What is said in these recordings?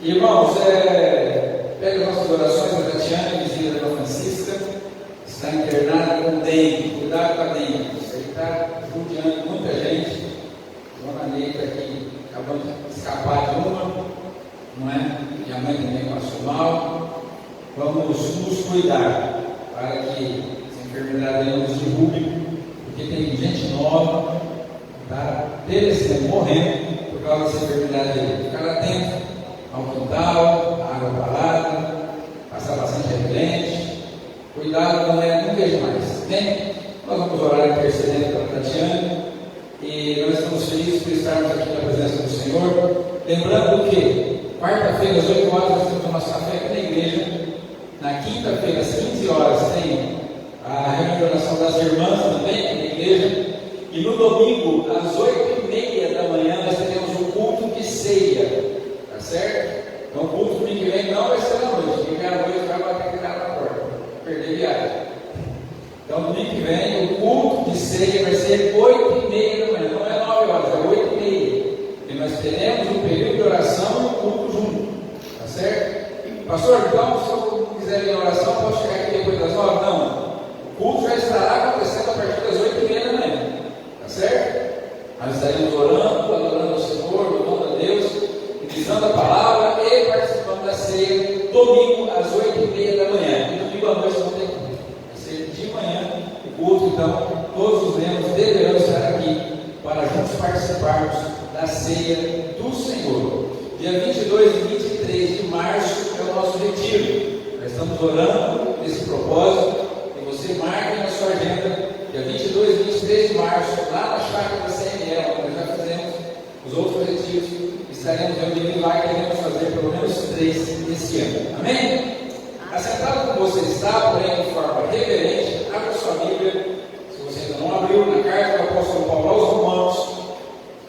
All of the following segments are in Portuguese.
Irmãos, pega nossas orações da Tatiana, vizinha da Irmã Francisca, está internada com dengue. Cuidado com a dengue, isso aí está judiando muita gente. Dona Neita aqui, acabando de escapar de uma, não é? Minha mãe também passou mal. Vamos nos cuidar para que essa enfermidade não nos derrube, porque tem gente nova que está perecendo, morrendo por causa dessa enfermidade aí. Ficar atento ao quintal, água parada, passar bastante repelente. Cuidado, nunca é demais. Bem, nós vamos orar intercedendo pela Tatiana e nós estamos felizes por estarmos aqui na presença do Senhor. Lembrando que quarta-feira às 8 horas nós temos o nosso café aqui na igreja. Na quinta-feira às 15 horas tem a reunião de oração das irmãs também aqui na igreja. E no domingo às 8h30 da manhã nós teremos um culto de ceia. Tá certo? Então o culto domingo que vem não vai ser à noite. Quem quer à noite vai bater que cara na porta. Perder viagem. Então domingo que vem o culto de ceia vai ser 8h30 da manhã. Não é 9 horas, é 8h30. E nós teremos um período de oração e um culto junto. Tá certo? Pastor, então se eu quiser ir em oração, posso chegar aqui depois das 9? Não. O culto já estará acontecendo a partir das 8h30 da manhã. Tá certo? Nós estaremos orando, adorando ao Senhor, louvando a Deus, utilizando a palavra e participando da ceia, domingo às 8h30 da manhã. E domingo à noite não tem culto. Vai ser de manhã o culto, então todos os membros deverão estar aqui para juntos participarmos da ceia do Senhor. Dia 22 e 23 de março é o nosso retiro. Nós estamos orando nesse propósito e você marque na sua agenda, dia 22 e 23 de março, lá na chácara da CNL, onde nós já fizemos os outros retiros. Estaremos reunidos lá e queremos fazer pelo menos 3 esse ano. Amém? Assentado como você está, porém de forma reverente, abra sua Bíblia, se você ainda não abriu, na carta do apóstolo Paulo aos Romanos,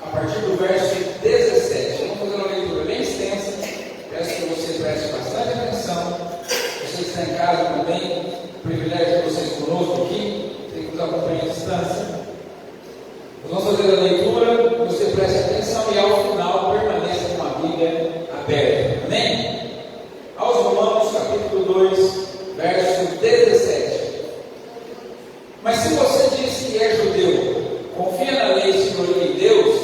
a partir do verso 17. Vamos fazer uma leitura bem extensa, peço que você preste bastante atenção. Você que está em casa também, o privilégio de vocês conosco aqui, você que nos acompanha à distância. Nós vamos fazer a leitura, você preste atenção e ao final permaneça com a Bíblia aberta. Amém? Aos Romanos, capítulo 2, verso 17. Mas se você diz que é judeu, confia na lei e se gloria em Deus,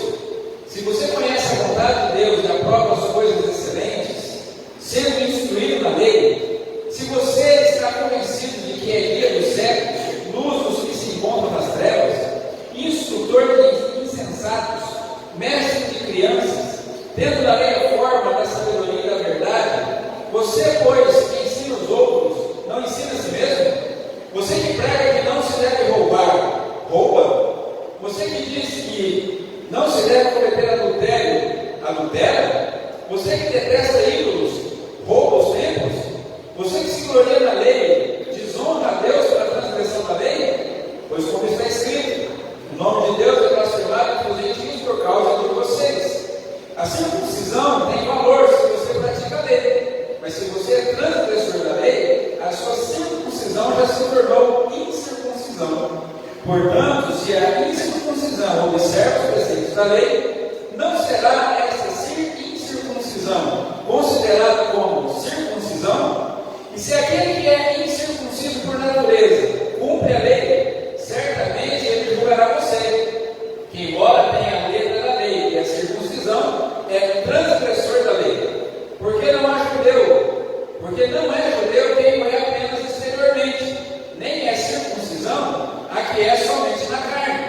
se você conhece a vontade de Deus e aprova as coisas excelentes, sendo instruído na lei, se você está convencido de que é guia dos séculos, luz dos que se encontram nas trevas, instrutor de insensatos, mestre de crianças, tendo da lei a forma da sabedoria e da verdade, você, pois, que ensina os outros, não ensina a si mesmo? Você que prega que não se deve roubar, rouba? Você que diz que não se deve cometer adultério, adultera? Você que detesta ídolos, rouba os templos? Você que se gloria na lei, desonra a Deus pela transgressão da lei? Pois como está escrito, o nome de Deus é blasfemado entre os gentios por causa de vocês. A circuncisão tem valor se você pratica a lei, mas se você é transgressor da lei, a sua circuncisão já se tornou incircuncisão. Portanto, se a incircuncisão observa os preceitos da lei, não será essa incircuncisão considerada como circuncisão? E se aquele que é incircunciso por natureza cumpre a lei, certamente ele julgará você, que embora tenha a letra da lei e a circuncisão, é transgressor da lei. Porque não há judeu? Porque não é judeu quem o é apenas exteriormente, nem é circuncisão a que é somente na carne.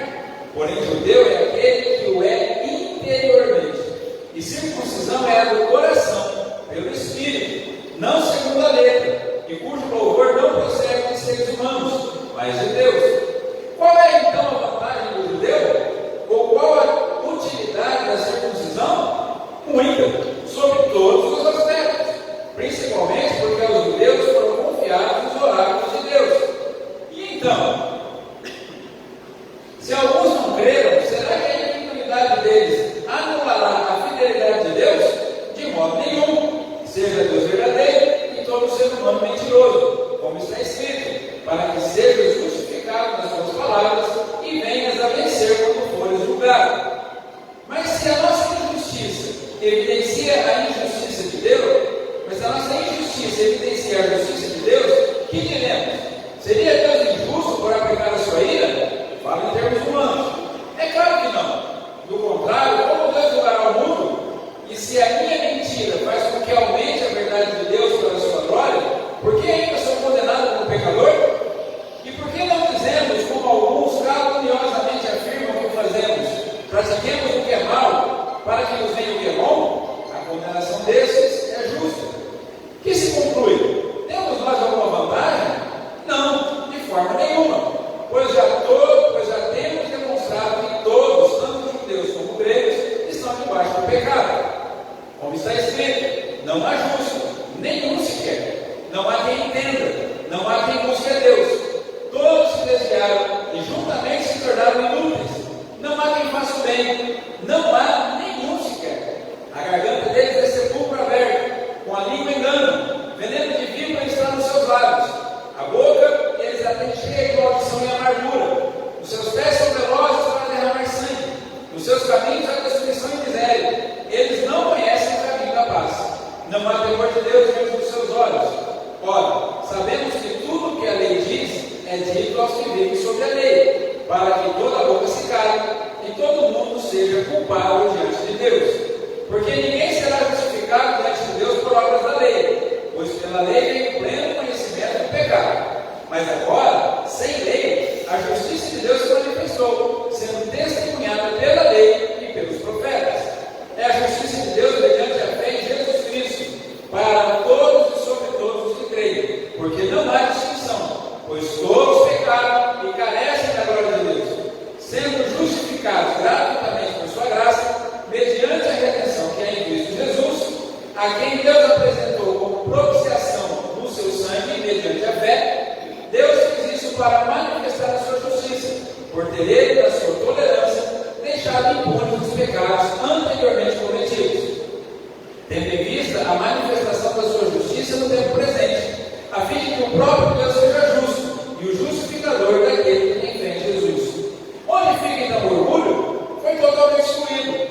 Porém, judeu é aquele que o é interiormente. E circuncisão é a do coração, pelo Espírito, não segundo a letra, e cujo louvor não procede de seres humanos, mas de Deus. Qual é então a vantagem do judeu? Ou qual a utilidade da circuncisão? Muita, sobre todos os aspectos, principalmente porque aos judeus foram confiados os oráculos de Deus. E então, se alguns não creram, será que a incredulidade deles anulará a fidelidade de Deus? De modo nenhum. Seja Deus verdadeiro e todo ser humano mentiroso, como está escrito, para que sejas justificado nas tuas palavras e venhas a vencer quando fores julgado. Mas se a nossa injustiça evidencia a injustiça de Deus, desses é justa. Que se conclui? Temos nós alguma vantagem? Não, de forma nenhuma. Pois já temos demonstrado que todos, tanto judeus como gregos, estão debaixo do pecado. Como está escrito, não há justo, nenhum sequer. Não há quem entenda, não há quem busque a Deus. Todos se desviaram e juntamente se tornaram inúteis. Não há quem faça o bem, não há nenhum sequer. A garganta deles é sepulcro aberto, com a língua engano, veneno de víbora está nos seus lábios. A boca eles a têm cheia de maldição e amargura. Os seus pés são velozes para derramar sangue. Nos seus caminhos há destruição e miséria. Eles não conhecem o caminho da paz. Não há temor de Deus diante dos seus olhos. Ora, sabemos que tudo o que a lei diz é dito aos que vivem sobre a lei, para que toda a boca se cale e todo mundo seja culpável diante de Deus. Porque ninguém será justificado diante de Deus por obras da lei, pois pela lei vem o pleno conhecimento do pecado. Mas agora, sem lei, a justiça de Deus se manifestou, sendo testemunhada pela lei e pelos profetas. É a justiça de Deus mediante a fé em Jesus Cristo, para todos e sobre todos os que creem, porque não há distinção, pois todos pecaram e carecem da glória de Deus, sendo justificados gratuitamente por sua graça, mediante a redenção que é em Cristo Jesus, a quem Deus apresentou como propiciação no seu sangue, mediante a fé. Deus fez isso para manifestar a sua justiça, por ter ele, na sua tolerância, deixado impunes os pecados anteriormente cometidos, tendo em vista a manifestação da sua justiça no tempo presente, a fim de que o próprio Deus seja justo e o justificador daquele que tem fé em Jesus. Onde fica então o orgulho? Foi totalmente excluído.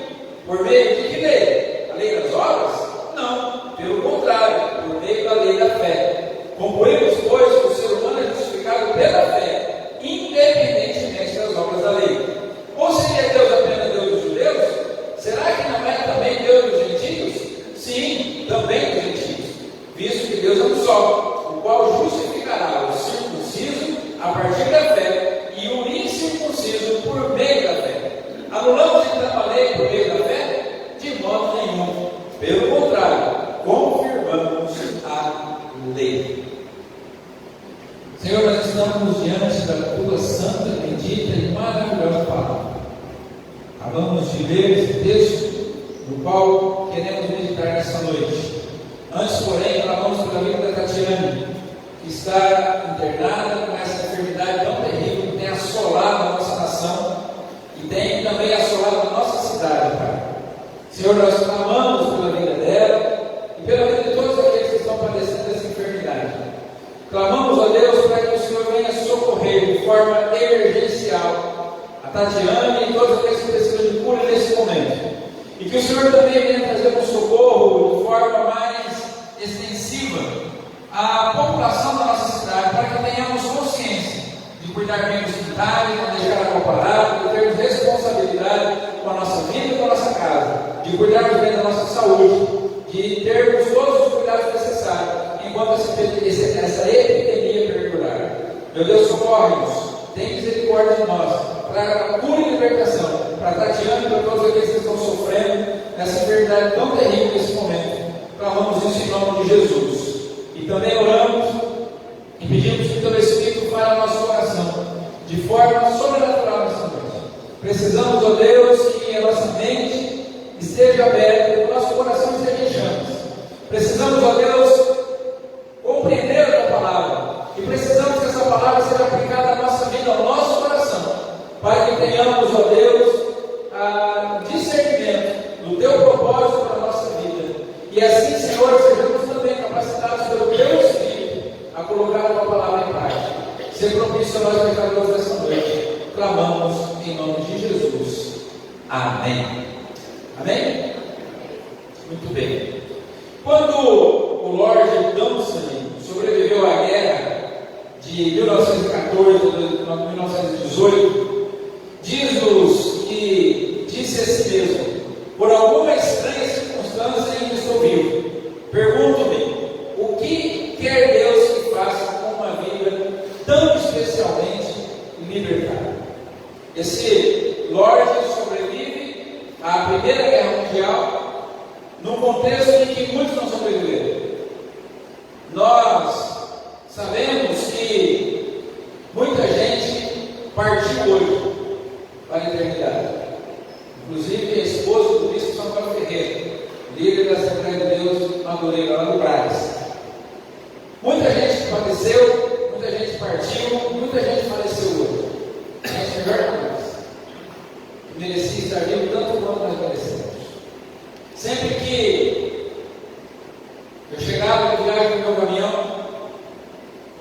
Por meio de que lei? A lei das obras? Não, pelo contrário, por meio da lei da fé. Concluímos, pois, que o ser humano é justificado pela fé, independentemente das obras da lei. Ou seria Deus apenas Deus dos judeus? Será que não é também Deus dos gentios? Sim, também dos gentios, visto que Deus é um só, o qual justificará o circunciso a partir da fé e o incircunciso por meio da fé. Anulamos então a lei por meio da fé? De modo nenhum. Pelo contrário, confirmamos a lei. Senhor, nós estamos diante da tua santa, bendita e maravilhosa palavra. Acabamos de ler esse texto, no qual queremos meditar nessa noite. Antes, porém, clamamos pela vida da Tatiane, que está internada com essa enfermidade tão terrível que tem assolado a nossa nação e tem também assolado a nossa cidade, Pai. Senhor, nós clamamos pela vida dela e pela vida de todos aqueles que estão padecendo dessa enfermidade. Clamamos a Deus para que o Senhor venha socorrer de forma emergencial a Tatiane e todos aqueles que precisam de cura nesse momento. E que o Senhor também venha trazer um socorro de forma mais extensiva à população da nossa cidade, para que tenhamos consciência de cuidar bem dos quintais, não deixar água parada, de termos responsabilidade com a nossa vida e com a nossa casa, de cuidarmos bem da nossa saúde, de termos todos os cuidados necessários enquanto essa epidemia perdurar. Meu Deus, socorre-nos, tem misericórdia de nós, traga cura e libertação para Tatiana e para todos aqueles que estão sofrendo nessa enfermidade tão terrível nesse momento. Clamamos isso em nome de Jesus. E também oramos e pedimos que todo Espírito fale ao nosso coração de forma sobrenatural nessa noite. Precisamos, ó Deus, que a nossa mente esteja aberta, que o nosso coração esteja em chamas. Precisamos, ó Deus, compreender a tua palavra. E precisamos que essa palavra seja aplicada à nossa vida, ao nosso coração, para que tenhamos, ó Deus, discernimento do teu propósito para a nossa vida. E assim, Senhor, sejamos também capacitados pelo teu Espírito a colocar a tua palavra em prática. Ser propício a nós pecadores nessa noite. Clamamos em nome de Jesus. Amém. Amém? Muito bem. Quando o Lord Dunsany sobreviveu à guerra de 1914 a 1918, diz-nos que disse a si mesmo: por alguma estranha circunstância ainda estou vivo. Pergunto-me, o que quer Deus que faça com uma vida tão especialmente libertada? Esse Lorde sobrevive à Primeira Guerra Mundial, num contexto em que que muitos não sobreviveram. Nós sabemos que muita gente partiu hoje para a eternidade. Inclusive a esposa do bispo Samuel Ferreira, líder da Assembleia de Deus Madureira, lá do Brás. Muita gente faleceu, muita gente partiu, muita gente faleceu hoje. Gente melhor que nós, que merecia estar vivo tanto quanto nós merecemos. Sempre que eu chegava no viagem no meu caminhão,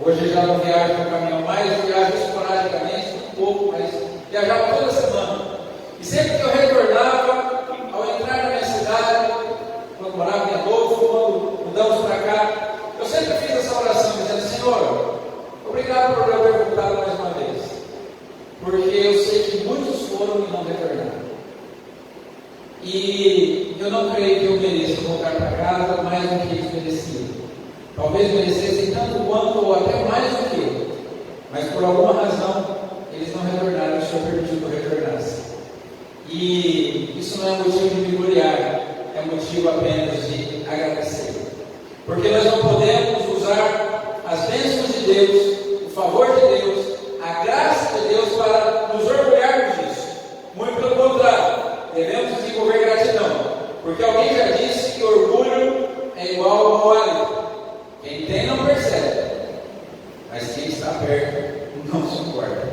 hoje eu já não viajo no caminhão mais, eu viajo esporadicamente, um pouco, mas viajava toda semana. E sempre que eu retornava, ao entrar na minha cidade, quando morava em Adolfo, quando mudamos para cá, eu sempre fiz essa oração, dizendo: Senhor, obrigado por eu ter voltado mais uma vez, porque eu sei que muitos foram e não retornaram. E eu não creio que eu mereça voltar para casa mais do que eles mereciam. Talvez merecessem tanto quanto ou até mais do que eu, mas por alguma razão eles não retornaram, o Senhor permitiu que eu retornasse. E isso não é motivo de me gloriar, é motivo apenas de agradecer. Porque nós não podemos usar as bênçãos de Deus, o favor de Deus, a graça de Deus para nos orgulharmos disso. Muito pelo contrário, devemos desenvolver gratidão. Porque alguém já disse que orgulho é igual ao mau hálito. Quem tem não percebe, mas quem está perto não suporta.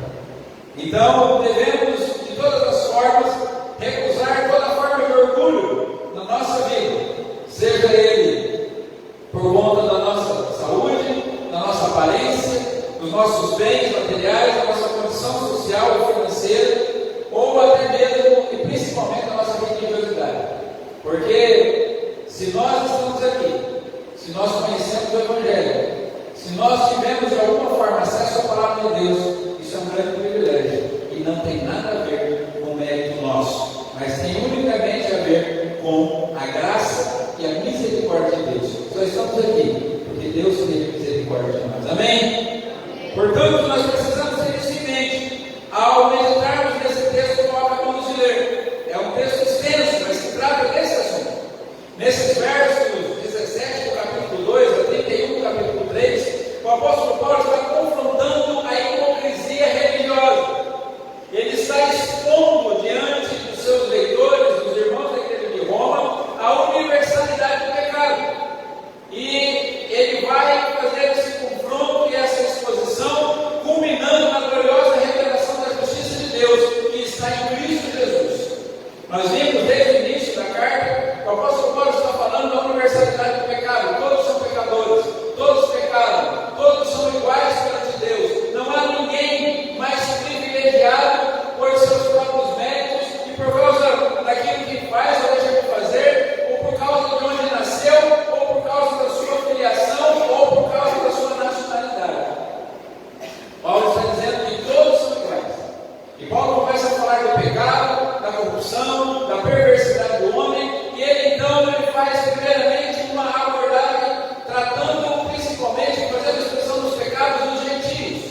Então devemos, de todas as formas, recusar toda forma de orgulho na nossa vida, seja ele por conta da nossa saúde, da nossa aparência, dos nossos bens materiais, da nossa condição social ou financeira, ou até mesmo e principalmente da nossa religiosidade. Porque se nós estamos aqui, se nós conhecemos o Evangelho, se nós tivemos de alguma forma acesso à palavra de Deus, isso é um grande privilégio e não tem nada a ver com o mérito nosso, mas tem unicamente a ver com a graça e a misericórdia de Deus. Só estamos aqui porque Deus teve misericórdia de nós. Amém? Portanto, nós precisamos ter isso em mente ao meditarmos nesse texto que nós acabamos de ler. É um texto extenso, mas que trata desse assunto. Nesses versos 17 do capítulo 2 a 31 do capítulo 3, o apóstolo Paulo está confrontando a hipocrisia religiosa. Ele está expondo diante dos seus leitores, dos irmãos da igreja de Roma, a universalidade do pecado. E ele vai fazer esse confronto e essa exposição, culminando na gloriosa revelação da justiça de Deus, que está em Cristo Jesus. Nós vimos desde o início da carta, o apóstolo Paulo está falando da universalidade do pecado. Todos são pecadores, todos pecaram, todos são iguais perante Deus. Não há ninguém mais privilegiado por seus próprios méritos e por causa daquilo que faz ou deixa de fazer, ou por causa de onde nasceu, ou por causa da sua filiação, ou por causa da sua nacionalidade. Paulo está dizendo que todos são iguais. E Paulo começa a falar do pecado, da corrupção, da perversidade do homem, e ele então faz primeiramente uma abordagem tratando principalmente, fazendo a expressão dos pecados dos gentios,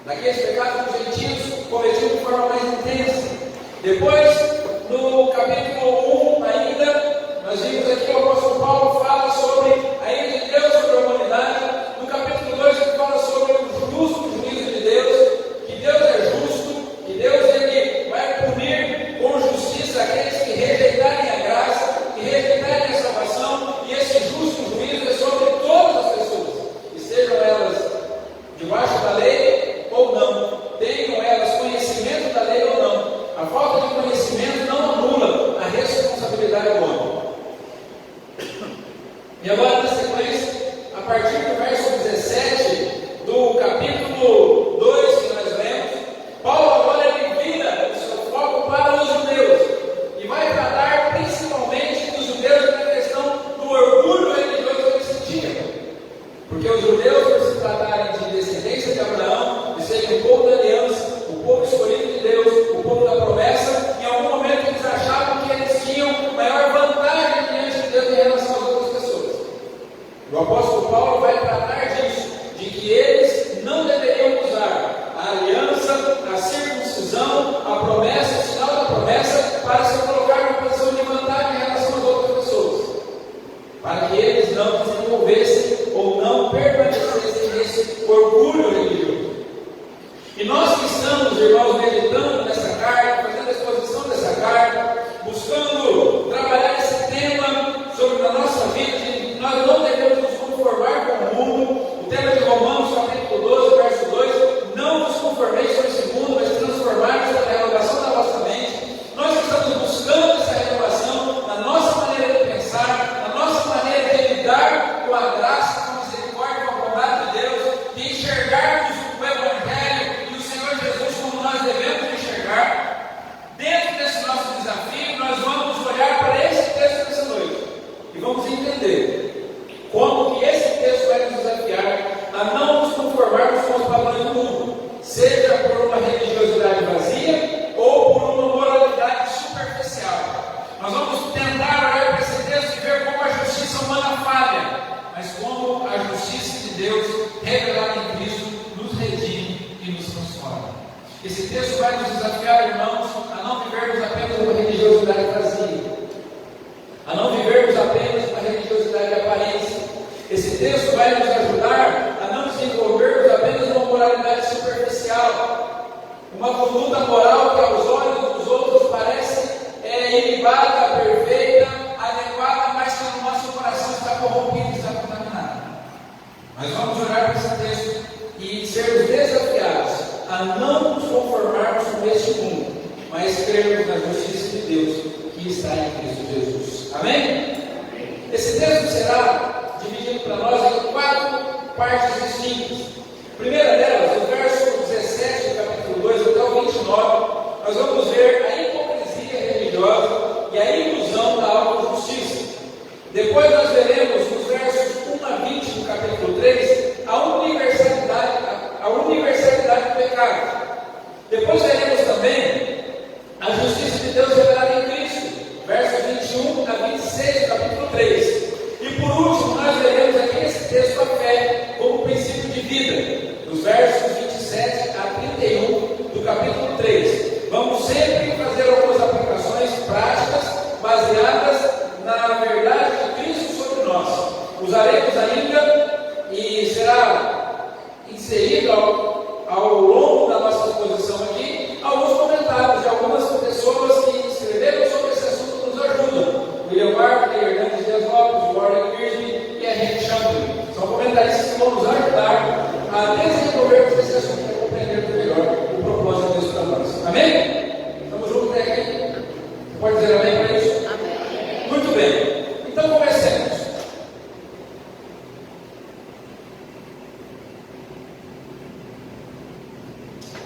daqueles pecados dos gentios cometidos de forma mais intensa. Depois, no capítulo 1 ainda, nós vimos aqui o apóstolo Paulo fala sobre a ira de Deus sobre a humanidade. No capítulo 2 ele fala sobre o justo juízo de Deus, que Deus é justo, que Deus ele vai punir com justiça aqueles que rejeitarem a graça, que rejeitarem a salvação, e esse justo juízo é sobre todas as pessoas, estejam elas debaixo da lei ou não, tenham elas conhecimento da lei ou não. A falta de conhecimento não anula a responsabilidade do homem. E agora, na sequência, a partir do verso 17 do capítulo 2 que nós lemos, Paulo agora ele vira o seu foco para os judeus e vai tratar principalmente dos judeus na questão do orgulho religioso que eles tinham. Porque os judeus, por se tratarem de descendência de Abraão, de serem o povo da aliança, o povo escolhido de Deus, o povo da promessa, em algum momento eles achavam que eles tinham maior vantagem diante de Deus em relação às outras pessoas. O apóstolo Paulo vai tratar disso, de que eles não deveriam usar a aliança, a circuncisão, a promessa, o sinal da promessa, para se colocar numa posição de vantagem em relação às outras pessoas. Para que eles não desenvolvessem ou não permanecessem nesse orgulho religioso. E nós que estamos, irmãos, meditando nessa carta, fazendo a exposição dessa carta, buscando trabalhar esse tema sobre a nossa vida, que nós não devemos nos conformar com o mundo. O tema de Romanos, capítulo 12, verso 2, não nos conformeis com esse mundo, mas transformar-nos pela renovação da vossa mente. Nós estamos buscando essa renovação na nossa maneira de pensar, na nossa maneira de lidar com a graça, com a misericórdia, com a bondade de Deus, de enxergarmos o Evangelho e o Senhor Jesus como nós devemos enxergar. Dentro desse nosso desafio, nós vamos olhar para esse texto dessa noite e vamos entender como que esse texto vai nos desafiar a não nos conformarmos com os padrões do mundo, seja por uma religiosidade vazia ou por uma moralidade superficial. Nós vamos tentar olhar para esse texto e ver como a justiça humana falha, mas como a justiça de Deus, revelada em Cristo, nos redime e nos transforma. Esse texto vai nos desafiar, irmãos, a não vivermos apenas uma religiosidade vazia, a não vivermos apenas uma religiosidade de aparência. Esse texto vai nos ajudar a não desenvolvermos apenas uma moralidade superficial, uma conduta moral que aos olhos dos outros parece ilibada, perfeita, adequada, mas que no nosso coração está corrompido, está contaminado. Mas vamos olhar para esse texto e sermos desafiados a não nos conformarmos com este mundo, mas crermos na justiça de Deus que está em Cristo Jesus. Amém? Esse texto será dividido para nós em 4 partes distintas. A primeira delas, do verso 17 do capítulo 2 até o 29, nós vamos ver a hipocrisia religiosa e a ilusão da autojustiça. Depois nós veremos nos versos 1 a 20 do capítulo 3 a universalidade do pecado. Depois veremos também a justiça de Deus revelada em Cristo, versos 21 a 26 do capítulo 3. E por último, nós veremos aqui nesse texto a fé como princípio de vida, dos versos 27 a 31 do capítulo 3. Vamos sempre fazer algumas aplicações práticas baseadas na verdade de Cristo sobre nós. Usaremos ainda, e será inserido ao longo da nossa exposição aqui, alguns comentários de algumas pessoas que escreveram sobre esse assunto nos ajudam. William Barclay, Hernandes Dias Lopes, Warren Wiersbe e Henry Chamberlain. São comentaristas que vão nos ajudar a desenvolvermos esse assunto e a compreendermos melhor o propósito de Deus para nós. Amém? Estamos juntos até aqui? Pode dizer amém para isso? Amém. Muito bem. Então comecemos.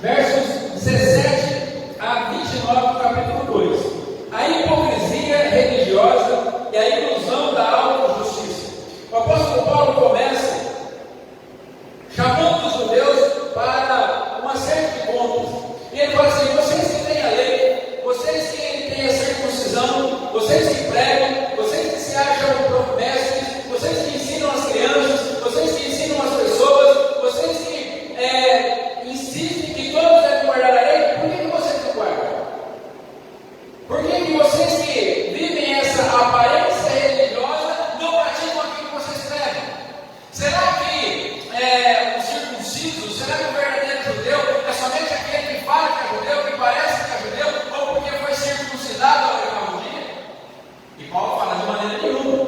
Versos 17 a 29 do capítulo 2. A hipocrisia religiosa e a ilusão da autojustiça. O apóstolo Paulo começa chamando os judeus para uma série de pontos. E ele fala assim: vocês que têm a lei, vocês que têm a circuncisão, vocês que pregam, vocês que se acham mestres, vocês que ensinam as crianças, vocês que ensinam as pessoas, vocês que insistem que todos devem guardar a lei, por que vocês não guardam? Por que vocês que vivem essa aparência religiosa não praticam aquilo que vocês pregam? Será que o circunciso, será que o verdadeiro judeu é somente aquele que fala que é judeu, que parece que é judeu, ou porque foi circuncidado ao oitavo dia? E Paulo fala de maneira nenhuma.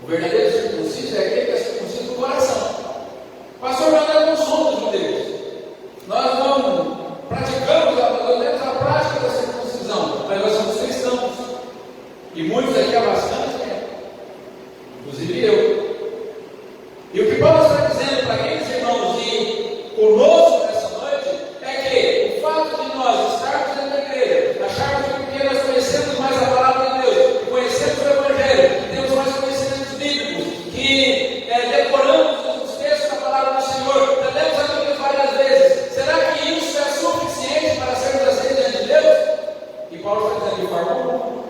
O verdadeiro circunciso é aquele que é circunciso do coração. Pastor, nós não somos judeus. Nós não praticamos, nós temos a prática da circuncisão, mas nós somos cristãos. E muitos aqui há bastante tempo, inclusive eu. E o que Paulo está dizendo para aqueles irmãos e conosco nessa noite é que o fato de nós estarmos dentro da igreja, acharmos que porque nós conhecemos mais a palavra de Deus, que conhecemos o Evangelho, que temos mais conhecimentos bíblicos, que decoramos os textos da palavra do Senhor, já lemos a Bíblia várias vezes, será que isso é suficiente para sermos aceitos diante de Deus? E Paulo está dizendo de forma alguma.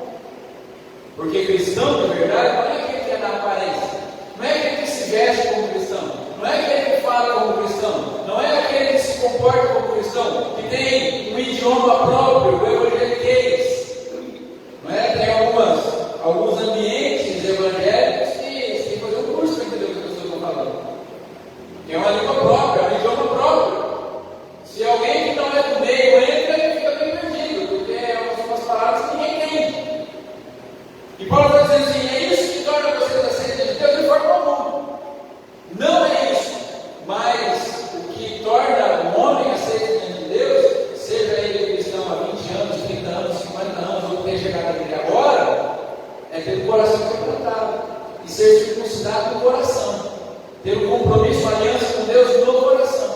Porque cristão de verdade não é aquele que é da aparência, não é aquele que se veste como cristão, não é aquele que fala como cristão, não é aquele que se comporta como cristão, que tem um idioma próprio, o evangeliquez. Não é? Tem alguns ambientes evangélicos que circuncidado no coração, ter um compromisso, uma aliança com Deus no coração.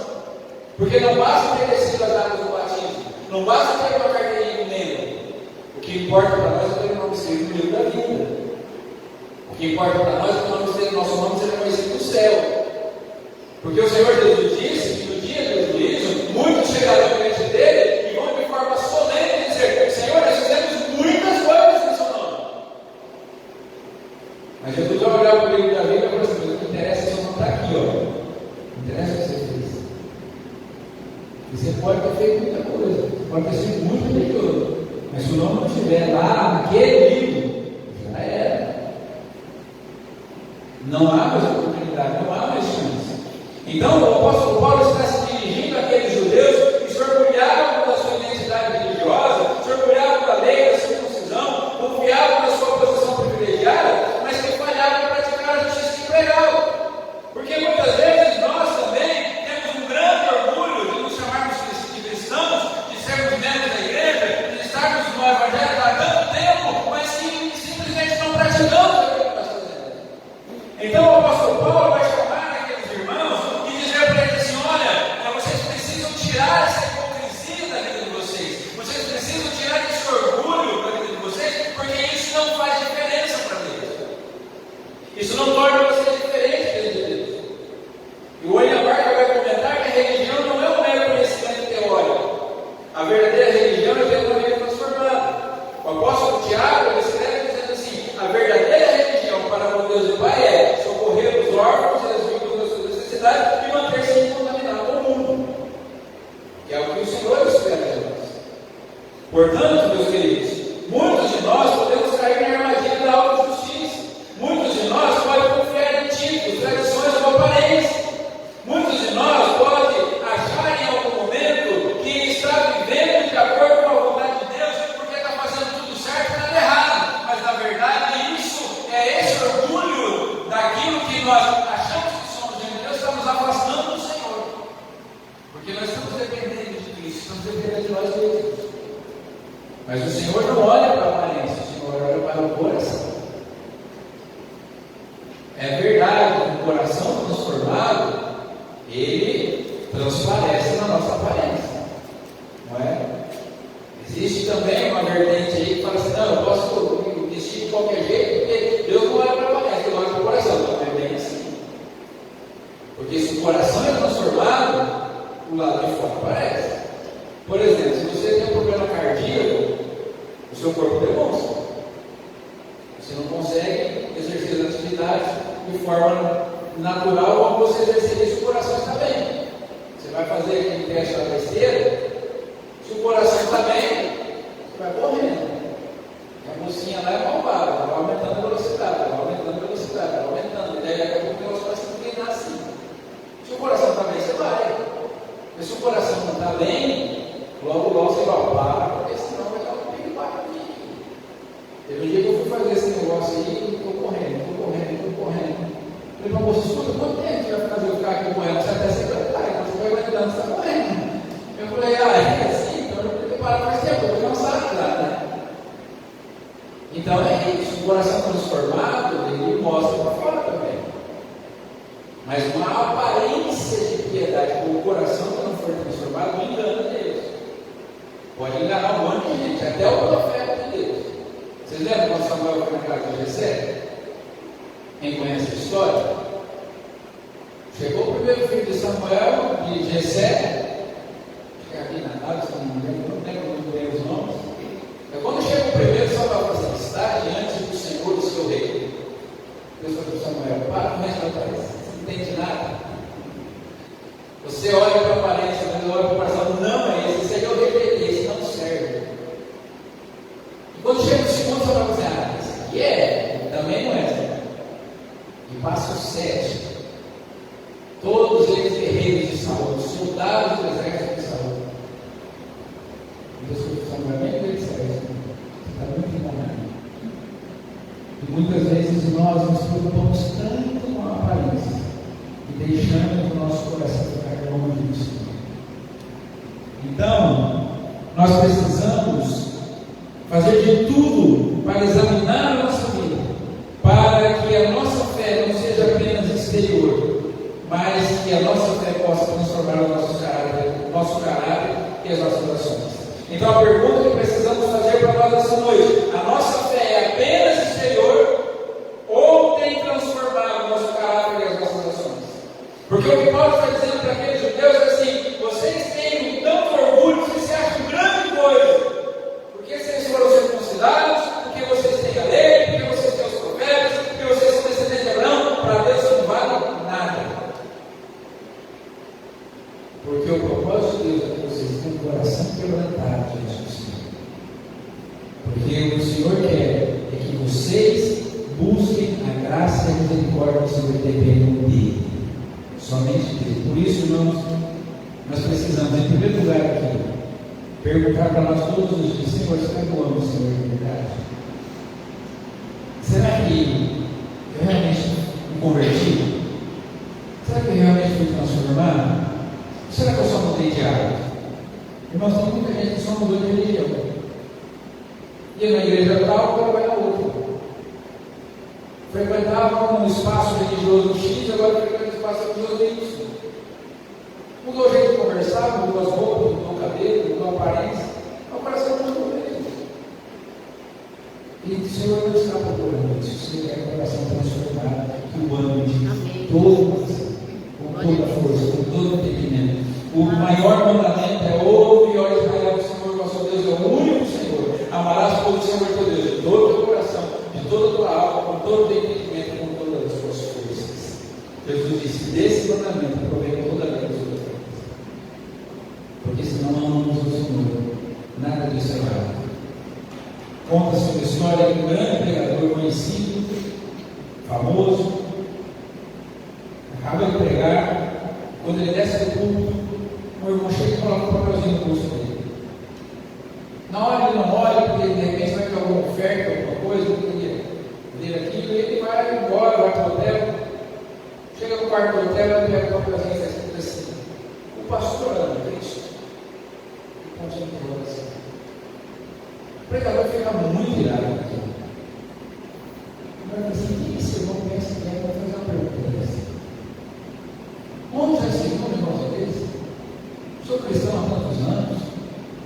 Porque não basta ter descido as águas do batismo, não basta ter uma carteirinha de membro. O que importa para nós é ter o nome escrito no livro da vida. O que importa para nós é que o nosso nome seja conhecido no céu. Porque o Senhor Jesus disse que no dia do juízo, muitos chegarão diante dele e vão de forma solene dizer: Senhor, nós fizemos muitas coisas em seu nome. Mas Jesus vai olhar para o livro da vida e falar assim: mas o que interessa é o seu nome está aqui, ó. Não interessa o que você fez. E você pode ter feito muita coisa, pode ter sido muito religioso, mas se o nome não estiver lá naquele livro, já era. Não há mais oportunidade, não há mais chance. Então o apóstolo Paulo está se dirigindo àqueles judeus que se orgulhavam da sua identidade religiosa, se orgulhavam da lei, da circuncisão, confiavam na sua posição privilegiada, mas que falhavam em praticar a justiça que pregavam. Porque muitas vezes nós também temos um grande orgulho de nos chamarmos de cristãos, de sermos membros da igreja, de estarmos no evangelho há tanto tempo, mas que simplesmente não praticamos aquilo que nós fazemos. Então o apóstolo Paulo vai chamar aqueles irmãos e dizer para eles assim: olha, vocês precisam tirar essa hipocrisia da vida de vocês precisam tirar esse orgulho da vida de vocês, porque isso não faz diferença para Deus. Isso não torna você diferente diante de Deus. E o William Barker vai comentar que a religião não é um mero conhecimento teórico. A verdadeira religião é ter uma vida transformada. O apóstolo Tiago ele escreve dizendo assim: a verdadeira religião para com Deus e Pai é socorrer os órfãos e as vítimas das suas necessidades e manter-se incontaminado com o mundo. Que é o que o Senhor espera de nós. Portanto, meus queridos, muitos de nós podemos cair na armadilha da autojustiça. Muitos de nós podem confiar em títulos, tradições ou aparências. Muitos de nós podem achar em algum momento que está vivendo de acordo com a vontade de Deus porque está fazendo tudo certo e nada errado. Mas na verdade isso é esse orgulho daquilo que nós achamos que somos de Deus, está nos afastando do Senhor. Porque nós estamos dependendo de Cristo, estamos dependendo de nós mesmos. Mas o Senhor não olha para a aparência, o Senhor olha para o coração. É verdade que o coração transformado, ele transparece na nossa aparência, não é? Existe também uma vertente aí que fala assim: não, eu posso vestir de qualquer jeito, porque Deus não olha para a aparência, Deus olha para o coração. Não é bem assim. Porque se o coração é transformado, o lado de fora aparece. Por exemplo, se você tem um problema cardíaco, o seu corpo demonstra. Você não consegue exercer as atividades de forma natural como você exerceria se o coração está bem. Você vai fazer aquele teste da besteira, se o coração está bem, você vai correndo. A mocinha lá é malvada, ela vai aumentando a velocidade, ela vai aumentando a velocidade, ela vai aumentando, e daí daqui a pouco o negócio vai se inclinar assim. Se o coração está bem, você vai. Mas se o coração não está bem, logo você vai parar, porque senão vai dar um pico para mim. Teve um dia que eu fui fazer esse negócio aí, e estou correndo. Falei para a moça: escuta, quanto tempo você vai fazer eu ficar aqui correndo? Você até 50 anos, você vai aguentando, você está correndo. Eu falei: é assim, então eu tenho que parar mais tempo, eu estou cansado já, né? Então é isso, o coração transformado, ele mostra para fora também. Mas uma aparência de piedade com o coração que não for transformado não engana Deus. Pode enganar um monte de gente, até o profeta de Deus. Vocês lembram quando Samuel foi na casa de Jessé? Quem conhece a história? Chegou o primeiro filho de Samuel, de Jessé, que é aqui na Nádia, não lembro muito bem os nomes. Quando chega o primeiro, Samuel fala assim: está diante do Senhor, do seu rei. Deus falou para Samuel: para com essa aparência, você não entende nada. Você olha para a aparência, mas olha para o coração: não é esse aí eu revelei, esse não serve. E quando chega o segundo, Samuel fala assim: esse aqui também não é. E passa o 7. Todos eles guerreiros de Saúl, soldados do exército de Saúl. Deus falou para Samuel: nem ele serve. Está muito incomodado. E muitas vezes nós nos preocupamos tanto com a aparência e deixamos o nosso coração ficar longe do Senhor. Então, nós precisamos fazer de tudo para examinar a nossa vida, para que a nossa fé não seja exterior, mas que a nossa fé possa transformar o nosso caráter e as nossas ações. Então a pergunta que precisamos fazer para nós essa noite: a nossa fé é apenas exterior ou tem transformado o nosso caráter e as nossas ações? Porque o que Paulo está dizendo para aqueles judeus é assim: vocês têm tanto orgulho, vocês se acham grande coisa, porque vocês foram circuncidados, porque vocês têm a lei, porque vocês têm os profetas, porque vocês são descendentes de Abraão. Para Deus não vale nada. Porque o propósito de Deus é que vocês tenham um coração quebrantado diante do Senhor. Porque o Senhor quer é que vocês busquem a graça e a misericórdia do Senhor, dependem dele, somente dele. Por isso, irmãos, nós precisamos, em primeiro lugar aqui, perguntar para nós todos os dias: Senhor, será que eu amo o Senhor de verdade? Será que eu realmente me converti? Será que eu realmente fui transformado? Será que eu só mudei de hábito? Irmãos, tem muita gente que só mudou de religião. Ia na igreja tal, agora vai na outra. Frequentava um espaço religioso X, agora frequenta um espaço religioso Y. Mudou o jeito de conversar, mudou as roupas, mudou o cabelo, mudou a aparência. O coração não mudou mesmo. E o Senhor não está procurando isso. O Senhor quer o coração transformado, que o ame de todo, com toda a força, com todo o entendimento. O maior mandamento é: ouve, ó Israel, o Senhor nosso Deus é o único Senhor. Amarás o Senhor teu Deus de todo o teu coração, de toda a tua alma, com todo o teu entendimento, com todas as tuas forças. Jesus disse: desse mandamento provém toda a lei dos outros. Porque se não amamos o Senhor, nada disso é válido. Conta-se uma história de um grande pregador conhecido, famoso, acaba de pregar. Quando ele desce do púlpito, o irmão chega e coloca um papelzinho no bolso dele. Na hora ele não olha, porque de repente vai ter alguma oferta, alguma coisa, ele queria ver aquilo, e ele vai embora, vai para o hotel. Chega no quarto do hotel, ele pega o papelzinho e está escrito assim: o pastor ama Cristo. E continua assim. O pregador fica muito irado aqui. Mas assim, o que esse irmão pensa que é? Vai fazer uma pergunta dessa. Onde já se viu um negócio desse? Sou cristão há tantos anos,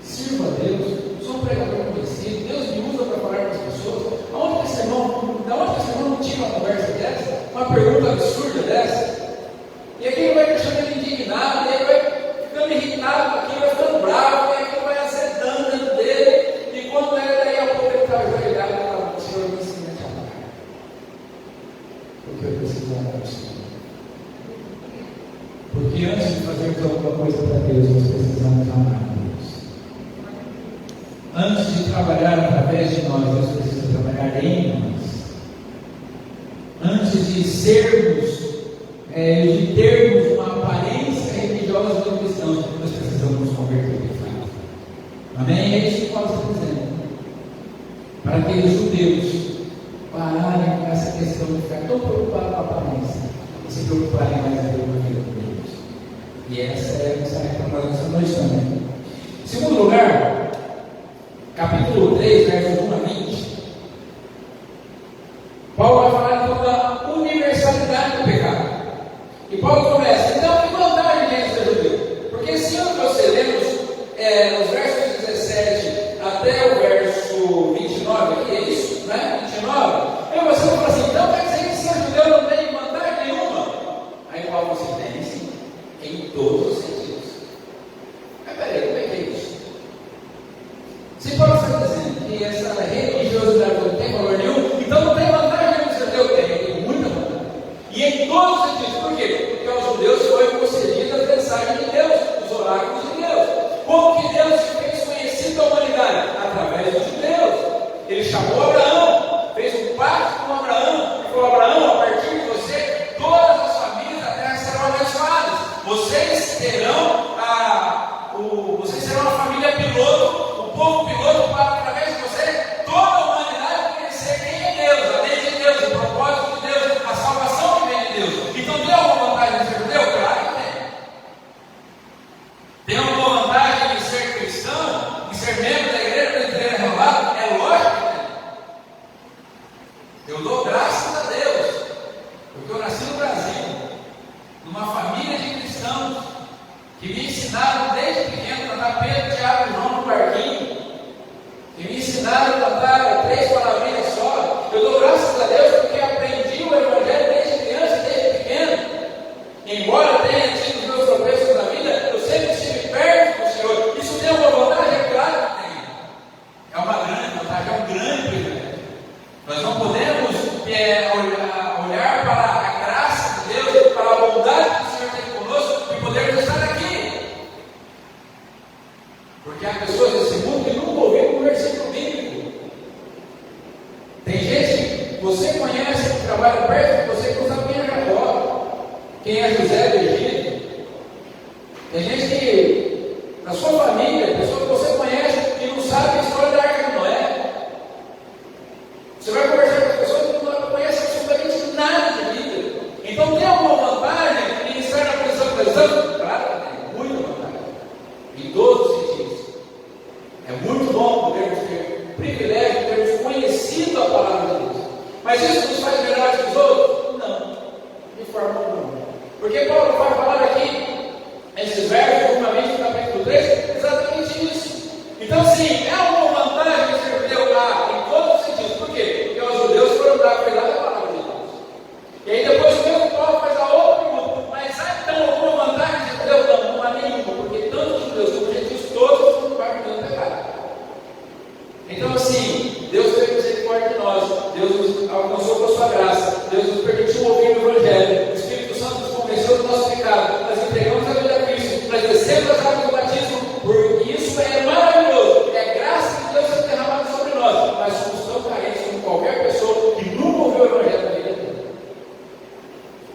sirvo a Deus, sou um pregador conhecido, Deus me usa para falar com as pessoas. Da onde que esse irmão não tira uma conversa dessa? Uma pergunta absurda dessa? E aquilo vai deixando ele indignado, e ele vai ficando irritado com aquilo, vai ficando bravo, e aquilo vai azedando dentro dele. E quando é daí a pouco ele está ajoelhado e fala: o Senhor me ensina a amar. Porque eu preciso amar o Senhor. Porque antes de fazermos alguma coisa para Deus, nós precisamos amar a Deus. Antes de trabalhar através de nós, Deus precisa trabalhar em nós. Antes de sermos, de termos uma aparência religiosa de cristãos, nós precisamos nos converter de fato. Amém? É isso que Paulo está dizendo. Para aqueles judeus pararem com essa questão de ficar tão preocupados com a aparência e se preocuparem mais a Deus. E essa é a mensagem para nós essa noite também. Em segundo lugar, capítulo 3, versos 1 a 20, Paulo vai falar então da universalidade do pecado. E Paulo começa: então, que vantagem tem ser judeu? Porque se você lemos os versos 17 até o verso 29, aqui é isso, né? 29, aí você vai falar assim: então quer dizer que ser judeu não tem vantagem nenhuma? Aí Paulo se tem sim, em todos os sentidos. Mas peraí, como é que é isso? Se Paulo está dizendo que essa religiosidade não tem valor nenhum, então não tem vantagem nenhuma ser judeu? Tem muita vantagem. E em todos os sentidos. Por quê? Porque aos judeus foi concedida a mensagem de Deus, os oráculos de Deus. Como que Deus se fez conhecido à humanidade? Através dos judeus. Ele chamou Abraão, fez um pacto com Abraão, e falou: Abraão, a partir de você, todas as famílias da terra serão abençoadas. Vocês serão uma família piloto, o povo piloto, para através de você, toda a humanidade conhecer quem é Deus, a lei de Deus, o propósito de Deus, a salvação que vem de Deus. Então tem alguma vantagem de ser judeu? Claro que me ensinaram desde pequeno a cantar Pedro, Tiago e João no barquinho, que me ensinaram a cantar 3 palavrinhas só. Eu dou graças a Deus porque aprendi o Evangelho desde criança, desde pequeno. Embora tenha tido os meus tropeços na vida, eu sempre estive perto do Senhor. Isso tem uma vantagem? É claro que tem. É uma grande vantagem, é um grande privilégio. Nós não podemos olhar para a graça de Deus, para a bondade que o Senhor tem conosco e podermos estar aqui. Porque há pessoas nesse mundo que nunca ouviram um versículo bíblico. Tem gente que você conhece, que trabalha perto de você, que não sabe quem é Jacó, quem é José do Egito. Tem gente que, na sua família, pessoa que você conhece, que não sabe a história da Arca de Noé. Você vai conversar com as pessoas que não conhecem absolutamente nada de vida. Então tem alguma vantagem em estar na posição que estamos? Claro que tem, muita vantagem. Em todos os sentidos. É muito bom podermos ter privilégio de termos conhecido a palavra de Deus. Mas isso nos faz melhores que os outros? Não, de forma alguma. Porque Paulo vai falar aqui, nesses versos, ultimamente no capítulo 3, exatamente isso. Então, sim, é uma vantagem de ser judeu em todos os sentidos. Por quê? Porque os judeus foram dar cuidado da palavra de Deus. E aí depois o mesmo Paulo faz a outra pergunta. Mas há então alguma vantagem de ser judeu? Não há nenhuma, porque tanto os judeus como os gentios todos partilham do pecado. Então, assim, Deus teve misericórdia de nós, Deus nos alcançou com a sua graça, Deus nos permitiu ouvir o Evangelho, o Espírito Santo nos convenceu do nosso pecado, nós entregamos a vida a Cristo, nós descemos as águas do batismo, porque isso é maravilhoso, é graça de Deus sendo derramada sobre nós, mas somos tão carentes como qualquer pessoa que nunca ouviu o Evangelho na vida dele.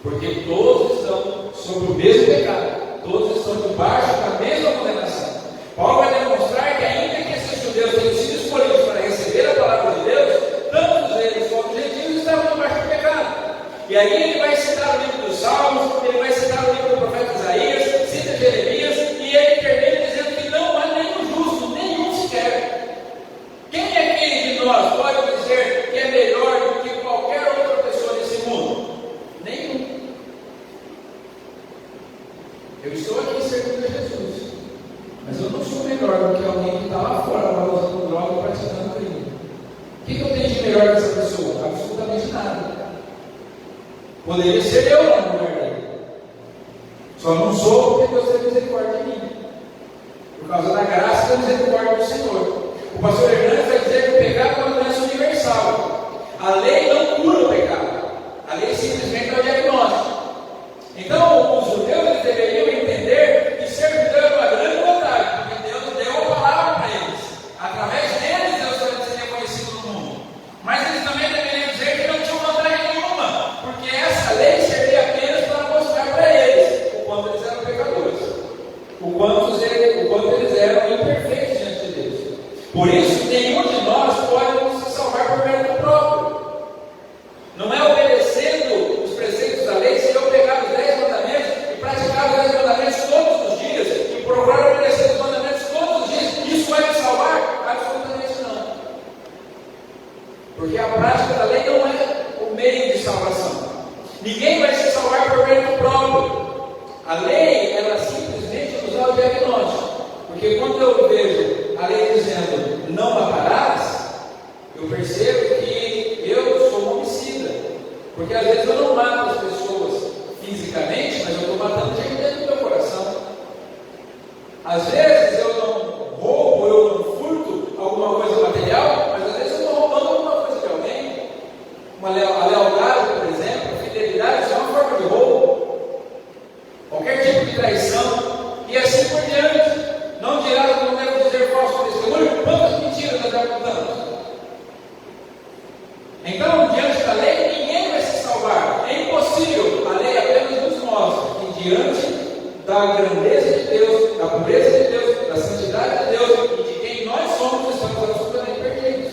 Porque todos estão sobre o mesmo pecado, todos estão debaixo da mesma condenação. Paulo vai demonstrar que ainda que esses judeus tenham sido escolhidos para receber a palavra de Deus, tanto eles quanto os gentios estavam debaixo do pecado. E aí ele vai citar o livro dos Salmos, ele vai citar o livro do profeta Isaías, cita Jeremias, e ele termina dizendo que não há nenhum justo, nenhum sequer. Quem é quem de nós pode dizer que é melhor do que qualquer outra pessoa nesse mundo? Nenhum. Eu estou aqui servindo a Jesus, mas eu não sou melhor do que alguém que está lá fora usando droga e praticando crime. O que eu tenho de melhor que essa pessoa? Absolutamente nada. Poderia ser eu no lugar dele. Só não sou porque Deus tem misericórdia de mim. Por causa da graça e da misericórdia do Senhor. O pastor Hernandes vai dizer que o pecado é uma doença universal. A lei não cura o pecado. A lei simplesmente é o diagnóstico. Então, os judeus eles deveriam entender que ser judeu é uma grande vantagem, porque Deus deu a palavra para eles. Através deles, Deus seria conhecido no mundo. Mas eles também deveriam dizer que não tinham vantagem nenhuma, porque essa lei servia apenas para mostrar para eles o quanto eles eram pecadores, o quanto eles eram imperfeitos diante de Deus. Por isso, nenhum de nós pode se salvar por mérito próprio. Não é obedecendo os preceitos da lei, se eu pegar os 10 mandamentos e praticar os 10 mandamentos todos os dias, e procurar obedecer os mandamentos todos os dias, isso vai me salvar? Absolutamente não. Porque a prática da lei não é o meio de salvação. Ninguém vai se salvar por mérito próprio. A lei, ela simplesmente nos dá o diagnóstico. Porque quando eu vejo a lei dizendo não matarás, eu percebo que eu sou um homicida. Porque às vezes eu não mato as pessoas fisicamente, mas eu estou matando gente dentro do meu coração. Às vezes eu não roubo, eu não furto alguma coisa material, mas às vezes eu estou roubando alguma coisa de alguém. A lealdade, por exemplo, a fidelidade, isso é uma forma de roubo. Qualquer tipo de traição, e assim por diante. Não dirá que não devo dizer falso testemunho, quantas mentiras nós já contamos. Então, diante da lei, ninguém vai se salvar. É impossível. A lei apenas nos mostra que diante da grandeza de Deus, da pureza de Deus, da santidade de Deus e de quem nós somos, estamos absolutamente perdidos.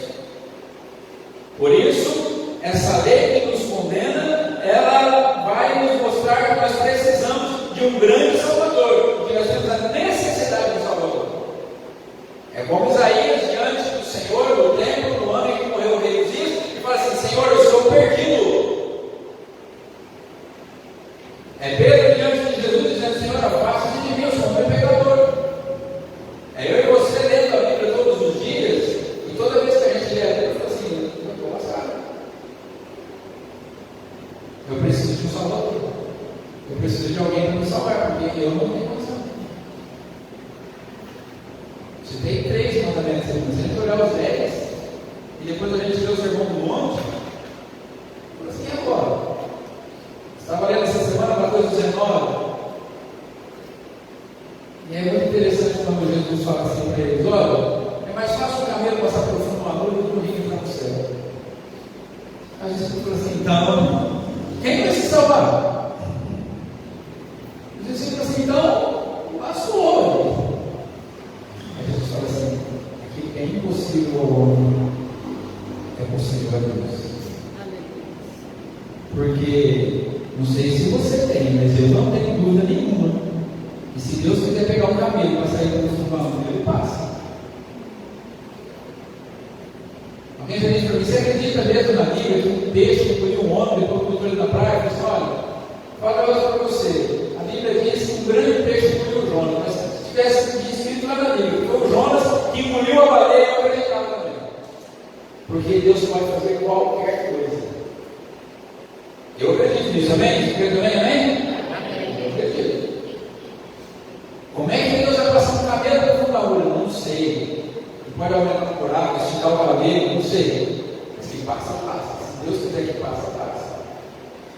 Por isso, essa lei que nos condena, ela vai nos mostrar que nós precisamos de um grande Salvador, que nós temos a necessidade de um Salvador. É como Isaías diante do Senhor, no templo, no ano em que morreu o rei Uzias, e fala assim: Senhor, eu estou perdido. É Pedro diante de Jesus dizendo: Senhor, afasta-te de mim, eu sou um preciso de um Salvador. Eu preciso de alguém para me salvar, porque eu não tenho condição. Você tem 3 mandamentos, se a gente olhar os 10, e depois a gente lê o Sermão do Monte, fala assim, e agora? Estava lendo essa semana Mateus 19, e é muito interessante quando Jesus fala assim para eles: olha, é mais fácil o camelo passar por fundo de uma agulha do que o rio entrar no céu. Aí Jesus fala assim: então, quem vai se salvar? Jesus fala assim: então, passou. Aí Jesus fala assim: aquilo que é impossível ao homem é possível a Deus. Porque, não sei se você tem, mas eu não tenho dúvida nenhuma. E se Deus quiser pegar um camelo para sair do fundo da agulha, ele passa. Alguém já disse para mim: você acredita mesmo na Bíblia que um peixe engoliu um homem, depois botou ele na praia? Eu disse: olha, fala uma coisa para você. A Bíblia diz que um grande peixe engoliu o Jonas, mas se tivesse escrito lá na Bíblia, foi o Jonas que engoliu a baleia, eu acreditava também. Porque Deus pode fazer qualquer coisa. Eu acredito nisso, amém? Você acredita também, amém? Eu acredito. Como é que Deus vai passar um cabelo para fundo da agulha? Não sei. Pode aumentar o buraco, esticar o cabelo, não sei. Mas que passa, passa. Se Deus quiser que passa, passa.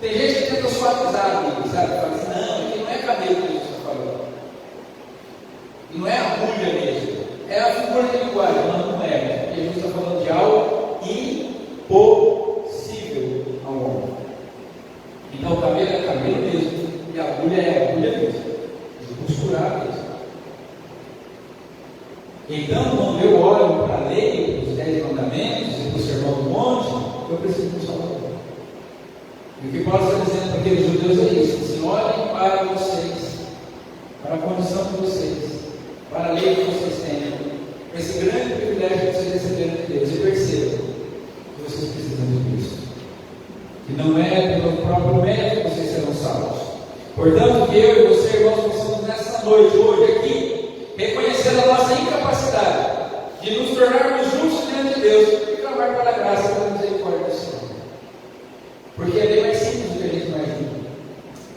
Tem gente que tenta suavizar a Bíblia, sabe? Fala assim: não, aqui não é cabelo que Jesus está falando. E não é agulha mesmo. É a figura de linguagem. Não, não é. Porque Jesus está falando de algo impossível ao homem. Então o cabelo é cabelo mesmo. E a agulha é agulha mesmo. De costurar mesmo. Então, quando eu olho para a lei, os 10 mandamentos e para o Sermão do Monte, eu preciso de um Salvador. E o que Paulo está dizendo para aqueles judeus é isso: se olhem para vocês, para a condição de vocês, para a lei que vocês têm, para esse grande privilégio que vocês receberam de Deus, e percebam que vocês precisam de Cristo. Que não é pelo próprio mérito que vocês serão salvos. Portanto, que eu e você, irmãos, possamos nessa noite, hoje, aqui, reconhecer a nossa incapacidade de nos tornarmos justos diante de Deus e clamar pela graça e pela misericórdia do Senhor. Porque a lei é mais simples do que a gente imagina.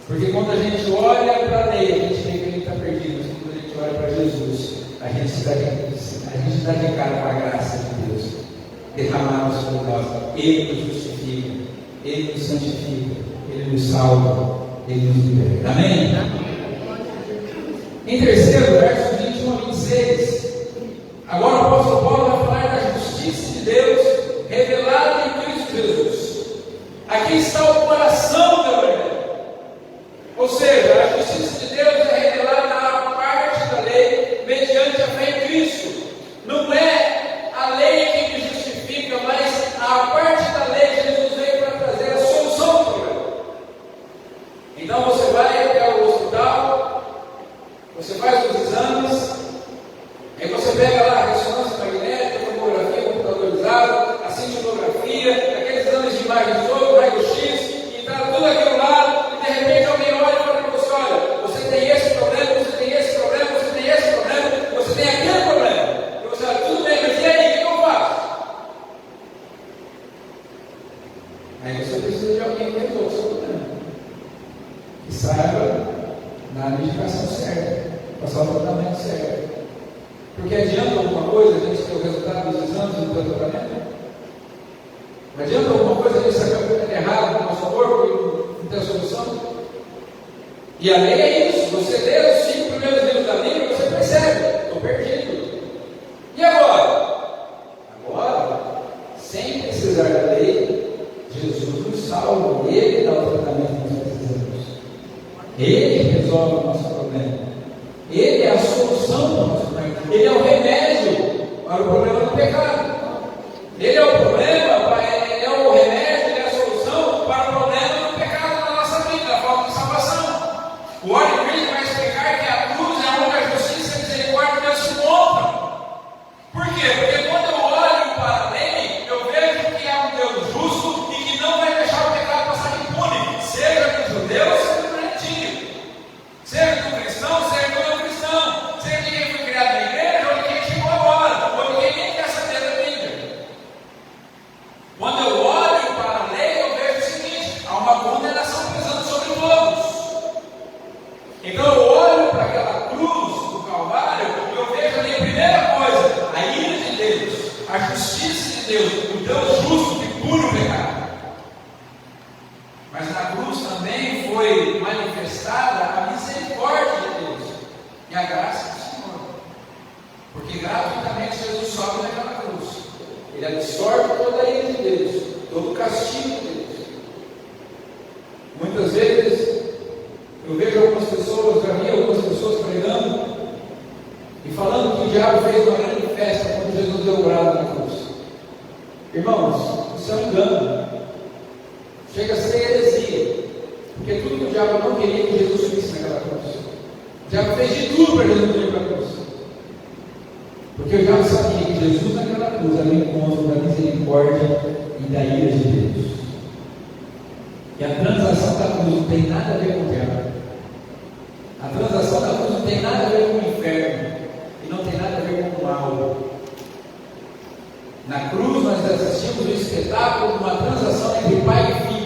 Porque quando a gente olha para a lei, a gente vê que a gente está perdido. Mas quando a gente olha para Jesus, a gente dá de cara com a graça de Deus derramada sobre nós. Ele nos justifica, Ele nos santifica, Ele nos salva, Ele nos liberta. Amém? Em terceiro, versos 21 a 26, agora o apóstolo Paulo vai falar da justiça de Deus revelada em Cristo Jesus. Aqui está o coração do Evangelho. Ou seja, a justiça de Deus é revelada à parte da lei mediante a fé em Cristo. Não é a lei que me justifica, mas a parte da lei que Jesus veio para trazer a solução do problema. Então você vai até o hospital, você faz os exames, aí você pega lá a ressonância magnética, a tomografia computadorizada, a cintilografia, aqueles exames de imagem todos, raio-x, e está tudo aquilo lá, e de repente alguém olha e fala para você: olha, você tem esse problema, você tem esse problema, você tem esse problema, você tem aquele problema. E você fala: tudo bem, mas e aí, o que eu faço? Aí você precisa de alguém que resolva o seu problema, que saiba na medicação certa, passar o tratamento certo. Porque adianta alguma coisa a gente ter o resultado dos exames e do tratamento? Adianta alguma coisa a gente saber o que está errado no nosso corpo e não ter a solução? E a lei é isso: você lê os 5 primeiros livros da Bíblia e você percebe: estou perdido. E agora? Agora, sem precisar da lei, Jesus nos salva, Ele dá o tratamento que nós precisamos. Ele resolve o nosso problema. Ele é a solução do nosso problema. Ele é o remédio para o problema do pecado. Ele é o problema, ele é o remédio, ele é a solução para o problema do pecado na nossa vida, da falta de salvação. O Warren Green vai explicar que a cruz é onde a justiça e a misericórdia de Deus se encontram. Por quê? Porque quando eu olho para a lei, eu vejo que é um Deus justo e que não vai deixar o pecado passar impune, seja do judeu, seja do gentio, seja do cristão, seja do não cristão, seja de quem foi criado na igreja ou de quem foi manifestada a misericórdia de Deus e a graça do Senhor. Porque gratuitamente Jesus sobe naquela cruz. Ele absorve toda a ira de Deus, todo o castigo de Deus. Muitas vezes eu vejo algumas pessoas, já vi algumas pessoas pregando e falando que o diabo fez uma grande festa quando Jesus deu o brado na cruz. Irmãos, isso é um engano. Chega a ser heresia. Porque tudo que o diabo não queria que Jesus subisse naquela cruz. O diabo fez de tudo para Jesus subir para a cruz. Porque o diabo sabia que Jesus naquela cruz era o encontro da misericórdia e da ira de Deus. E a transação da cruz não tem nada a ver com o diabo. A transação da cruz não tem nada a ver com o inferno. E não tem nada a ver com o mal. Na cruz nós assistimos o espetáculo de uma transação entre pai e filho.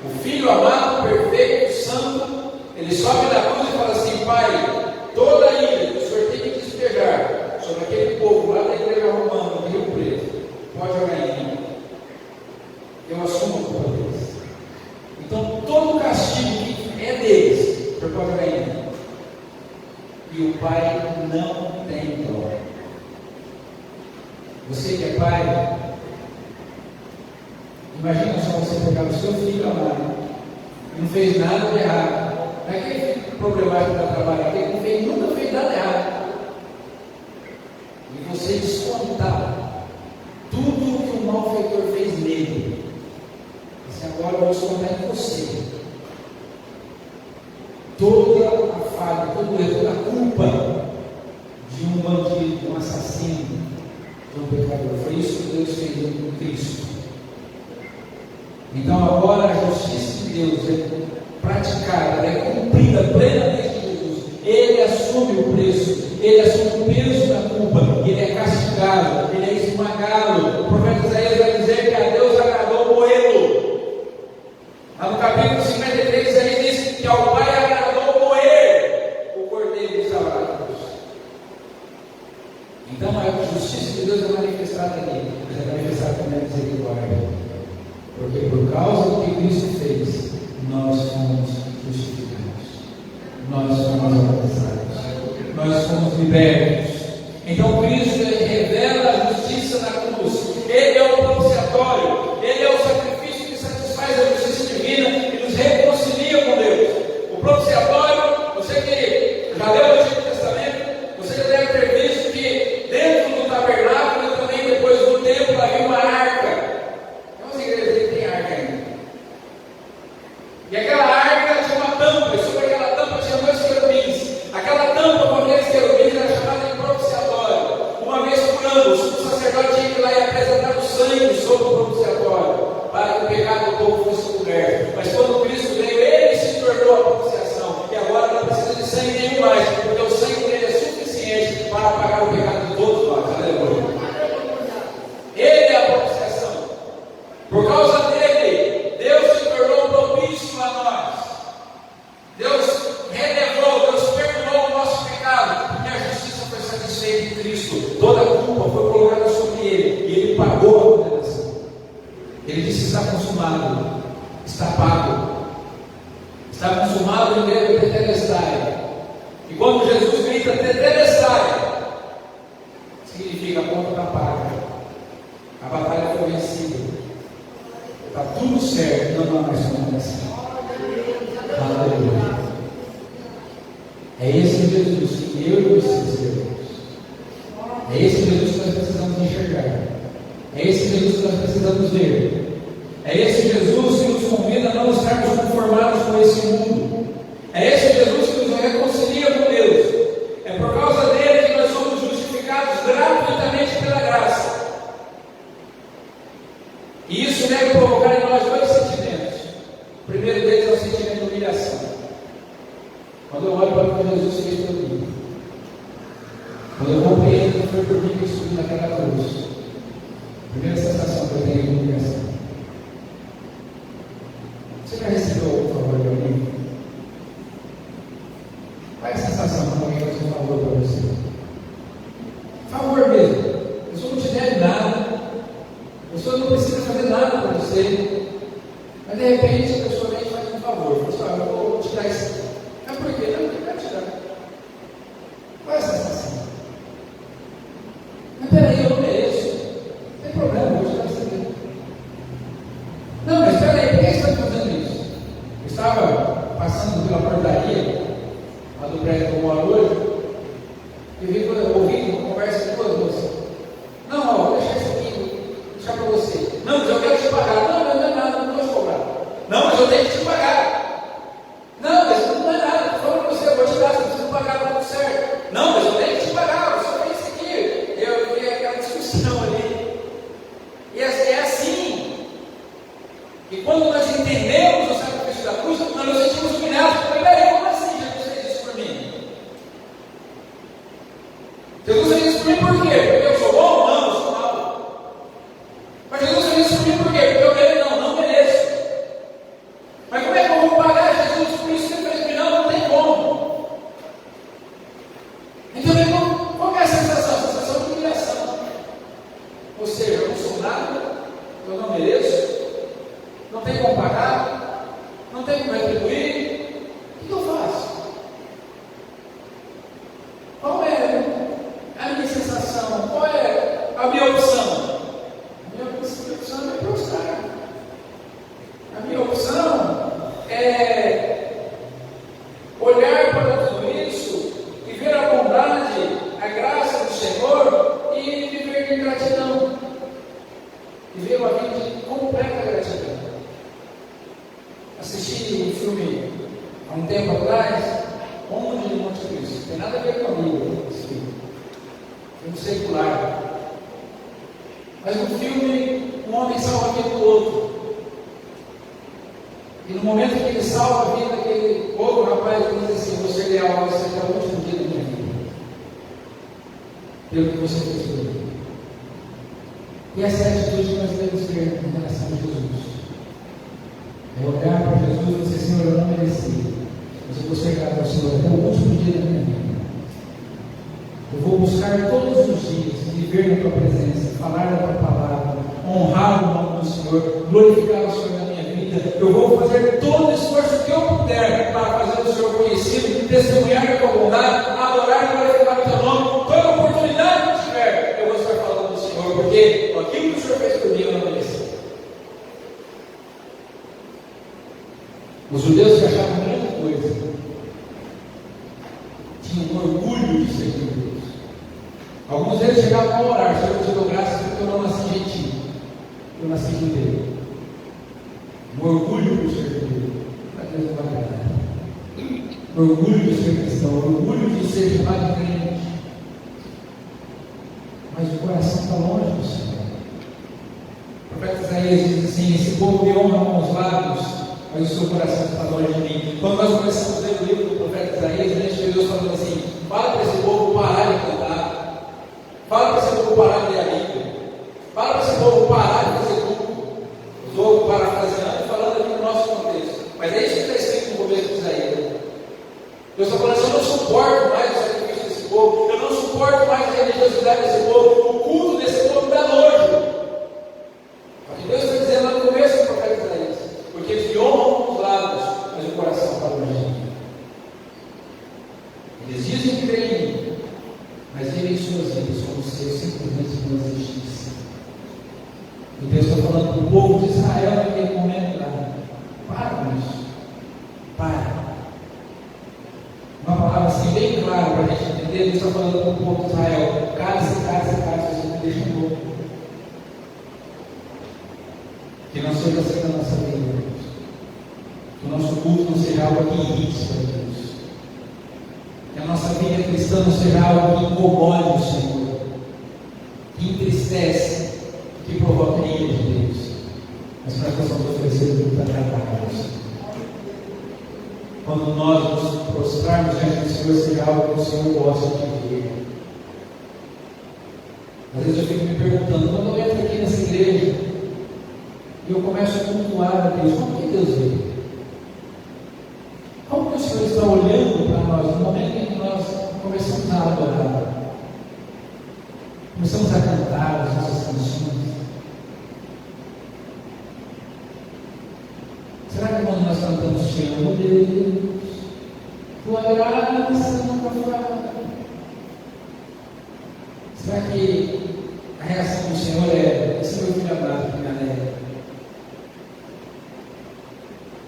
O filho amado, perfeito, santo, ele sobe da cruz e fala assim: Pai, toda a ira que o Senhor tem que despejar sobre aquele povo lá da igreja romana, do Rio Preto, pode jogar em mim. Eu assumo a culpa deles. Então todo o castigo que é deles, o Senhor pode jogar em mim. E o pai não tem dó. Você que é pai, imagina só você pegar o seu filho amado, não fez nada de errado. Não é aquele filho problemático para trabalhar, aquele que nunca fez nada errado. E você descontar tudo o que o malfeitor fez nele. Assim, agora eu vou descontar em você. Toda a falha, toda a culpa de um bandido, de um assassino, de um pecador. Foi isso que Deus fez em Cristo. Então agora a justiça de Deus é praticada, é cumprida plenamente em Jesus. Ele assume o preço, ele assume o peso da culpa, ele é castigado, ele é esmagado. O profeta Isaías vai dizer que a Deus agradou moê-lo. Lá no capítulo 53, Isaías diz que ao Pai agradou moer o cordeiro de Salvador. Então a justiça de Deus é manifestada aqui, mas é manifestada também na misericórdia. Porque por causa do que Cristo fez, nós fomos justificados, nós fomos alcançados, nós fomos libertos. Então Cristo revela a justiça na cruz. Ele é o propiciatório, ele é o sacrifício que satisfaz a justiça divina e nos reconcilia com Deus. O propiciatório, você que já leu o Antigo Testamento, você já deve ter visto que dentro do tabernáculo e também depois do templo havia uma arca. Tem umas igrejas que tem arca ainda. E aquela arca tinha uma tampa, e sobre aquela tampa tinha 2 querubins. Aquela tampa com aqueles querubins era chamada de propiciatório. Uma vez por ano, o sumo sacerdote tinha que ir lá e apresentar o sangue sobre o propiciatório, para que o pecado do povo fosse coberto. Mas quando Cristo veio, ele se tornou a propiciação. E agora não precisa de sangue nenhum mais, porque o sangue dele é suficiente para apagar o pecado de todos nós. Aleluia. Ele é a propiciação. Por causa dele, Deus se tornou propício a nós. Deus relevou, Deus perdoou o nosso pecado, porque a justiça foi satisfeita em Cristo. Toda a culpa foi colocada sobre ele, e ele pagou a condenação. Ele disse: está consumado, está pago, está consumado em Deus tetelestai. E quando Jesus grita tetelestai, significa a conta está paga, a batalha foi vencida, está tudo certo, não há mais condenação. Aleluia. É esse Jesus que eu e você seremos. É esse Jesus que nós precisamos enxergar. É esse Jesus que nós precisamos ver. É esse Jesus que nos convida a não estarmos conformados com esse mundo. É esse Jesus que nos reconcilia com Deus. É por causa dele que nós somos justificados gratuitamente pela graça. E isso deve provocar em nós 2 sentimentos. O primeiro deles é o sentimento de humilhação. Quando eu olho para o que Jesus fez por mim, quando eu compreendo que foi por mim que eu subi naquela cruz, a primeira sensação que eu tenho é de humilhação. Você já recebeu algum favor de alguém? Qual é a sensação quando alguém faz um favor para você? Favor mesmo. A pessoa não te deve nada, a pessoa não precisa fazer nada para você, mas de repente a pessoa vem e faz um favor. estava passando pela portaria lá do prédio que eu moro hoje, e vi, ouvindo uma conversa de duas moças. Não, ó, vou deixar isso aqui, vou deixar para você. Não, mas eu quero te pagar. Não, não é nada, não vou te cobrar. Não, mas eu tenho que te pagar. Não, mas não é nada, estou falando para você, eu vou te dar, você precisa pagar para tudo certo. Não, mas eu tenho que te pagar, você fez isso aqui. Eu vi aquela discussão ali. E é assim, que quando nós entendemos o sacrifício da cruz, nós nos sentimos humilhados. Peraí, como assim Jesus fez isso por mim? Jesus fez isso por mim por quê? Porque eu sou bom? Não, eu sou mau. Mas Jesus fez isso por mim por quê? Porque eu mereço? Não mereço. Mas como é que eu vou pagar Jesus por isso que ele fez por mim? Não tem como. Então, qual é a sensação? A sensação de humilhação. Ou seja, eu não sou nada, eu não mereço, não tem como pagar, não tem como retribuir. O que eu faço? Qual é a minha sensação? Qual é a minha opção? A minha opção é prostrar. A minha opção é olhar para tudo isso e ver a bondade, a graça do Senhor e viver de gratidão. Viver uma vida de completa gratidão. Assisti um filme há um tempo atrás, Onde de Monte Cristo. Não tem nada a ver com a Bíblia, esse filme. Filme secular. Mas no filme, um homem salva a vida do outro. E no momento que ele salva a vida daquele outro rapaz, ele diz assim: você é leal, você é o último dia da minha vida. Pelo que você fez por mim. E essa é a atitude que nós devemos ter em relação a Jesus. É olhar para Jesus e dizer: Senhor, eu não mereci, mas eu vou ser grato ao Senhor até o último dia da minha vida. Eu vou buscar todos os dias viver na tua presença, falar da tua palavra, honrar o nome do Senhor, glorificar o Senhor na minha vida. Eu vou fazer todo o esforço que eu puder para fazer o Senhor conhecido, testemunhar a tua bondade, adorar e glorificar o teu nome. Toda oportunidade que tiver, eu vou estar falando do Senhor, porque aquilo que o Senhor fez por mim eu não mereci. Os judeus que achavam grande coisa tinham orgulho de ser judeus. Alguns deles chegavam a orar: Senhor, eu te dou graças porque eu não nasci gentil, eu nasci judeu. Um orgulho por ser judeu, para Deus não vai agradar. Orgulho de ser cristão, orgulho de ser chamado de crente. Mas o coração está longe do Senhor. O profeta Isaías diz assim: esse povo me honra com os lábios, mas o seu coração está longe de mim. Quando nós começamos a ler o livro do profeta Isaías, a gente vê Deus falando assim: fala para esse povo parar de cantar, fala para esse povo parar de ler a Bíblia, fala para esse povo parar de fazer culto. Estou parafraseando e falando aqui no nosso contexto, mas é isso que está escrito no começo de Isaías. Deus está falando assim: eu não suporto mais o sacrifício desse povo, eu não suporto mais a religiosidade desse povo, o culto desse povo dá nojo. O que Deus está dizendo lá no começo do profeta Isaías: porque eles me honram com os lábios, mas o coração está longe de mim. Eles dizem que creem em mim, mas vivem suas vidas como se eu simplesmente não existisse. E Deus está falando para o povo de Israel naquele momento lá: para com isso, para. Uma palavra assim bem clara para a gente entender. Deus está falando para o povo de Israel: cale-se, você me deixa louco. Que não seja assim na nossa vida, Deus. Que o nosso culto não seja algo que irrite, Deus. Que a nossa vida cristã não seja algo que incomode o Senhor, que entristece, que provoca ira de Deus. Mas que nós possamos oferecer o culto agradável ao Senhor. Quando nós nos prostrarmos diante do Senhor, seja algo que o Senhor gosta de ver. Às vezes eu fico me perguntando: quando eu entro aqui nessa igreja e eu começo a cultuar a Deus, como que Deus vê? Como que o Senhor está olhando para nós no momento em que nós começamos a adorar, começamos a cantar as nossas canções? Será que quando nós cantamos Te amo, Deus, Tua graça nunca falha? Será que a reação do Senhor é: esse meu filho amado que me alegra?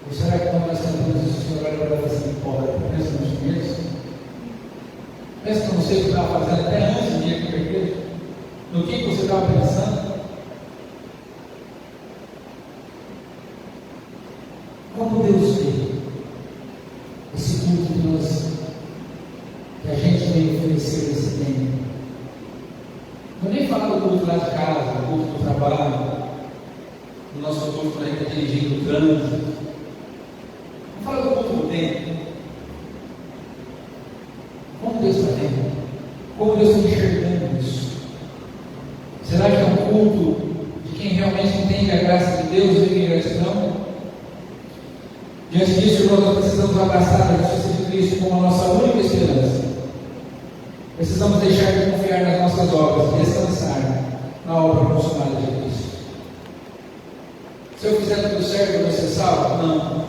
Ou será que quando nós cantamos sei o que estava fazendo até antes do dia que converteu. No que você estava pensando? Como Deus vê esse culto que a gente veio oferecer nesse tempo? Não nem falar do culto lá de casa, do culto do trabalho, do nosso culto quando a gente está dirigindo o trânsito. Não fala do culto do tempo. Como Deus está vendo? Como Deus está enxergando isso? Será que é um culto de quem realmente entende a graça de Deus e em gratidão? Diante disso, irmãos, nós precisamos abraçar a justiça de Cristo como a nossa única esperança. Precisamos deixar de confiar nas nossas obras e descansar na obra consumada de Cristo. Se eu fizer tudo certo, eu vou ser salvo? Não.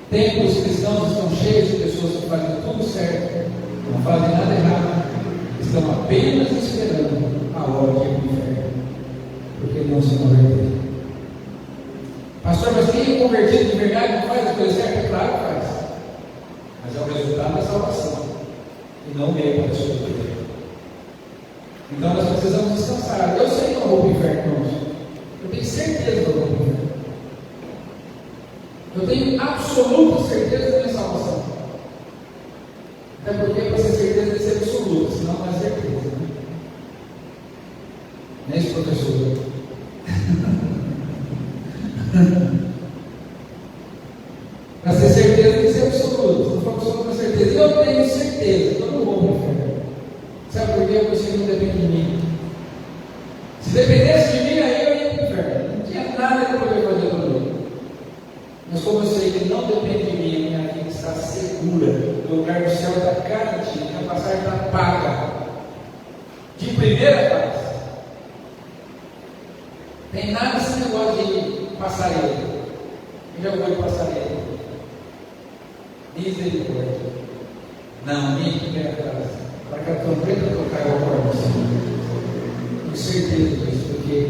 Templos cristãos estão cheios de pessoas que fazem tudo certo, não fazem nada errado, estão apenas esperando a hora de ir para o inferno, porque não se converteram. Pastor, mas quem é convertido de verdade não faz as coisas certas? Claro que faz, mas é o resultado da salvação e não o meio para a sua vida. Então nós precisamos descansar. Eu sei que eu vou para o inferno, eu tenho certeza que eu vou para o inferno. Eu tenho absoluta certeza da minha salvação. Até porque para ser certeza tem que ser absoluta, senão não é certeza. Né? Não é isso, professor? Para ser certeza tem que ser absoluta. Se for absoluta certeza, eu tenho certeza que eu não vou para o inferno. Sabe por quê? Porque isso não depende de mim. Se dependesse de mim, aí eu ia para o inferno. Não tinha nada que eu poderia fazer por mim. Mas como eu sei que não depende de mim, a minha vida está segura, o lugar do céu está garantido, a passagem está paga, de primeira classe. Tem nada esse negócio de passarela. Eu já vou de passarela. Misericórdia. Não, minha primeira classe. Para que a trombeta tocar o coração. Tenho certeza disso, porque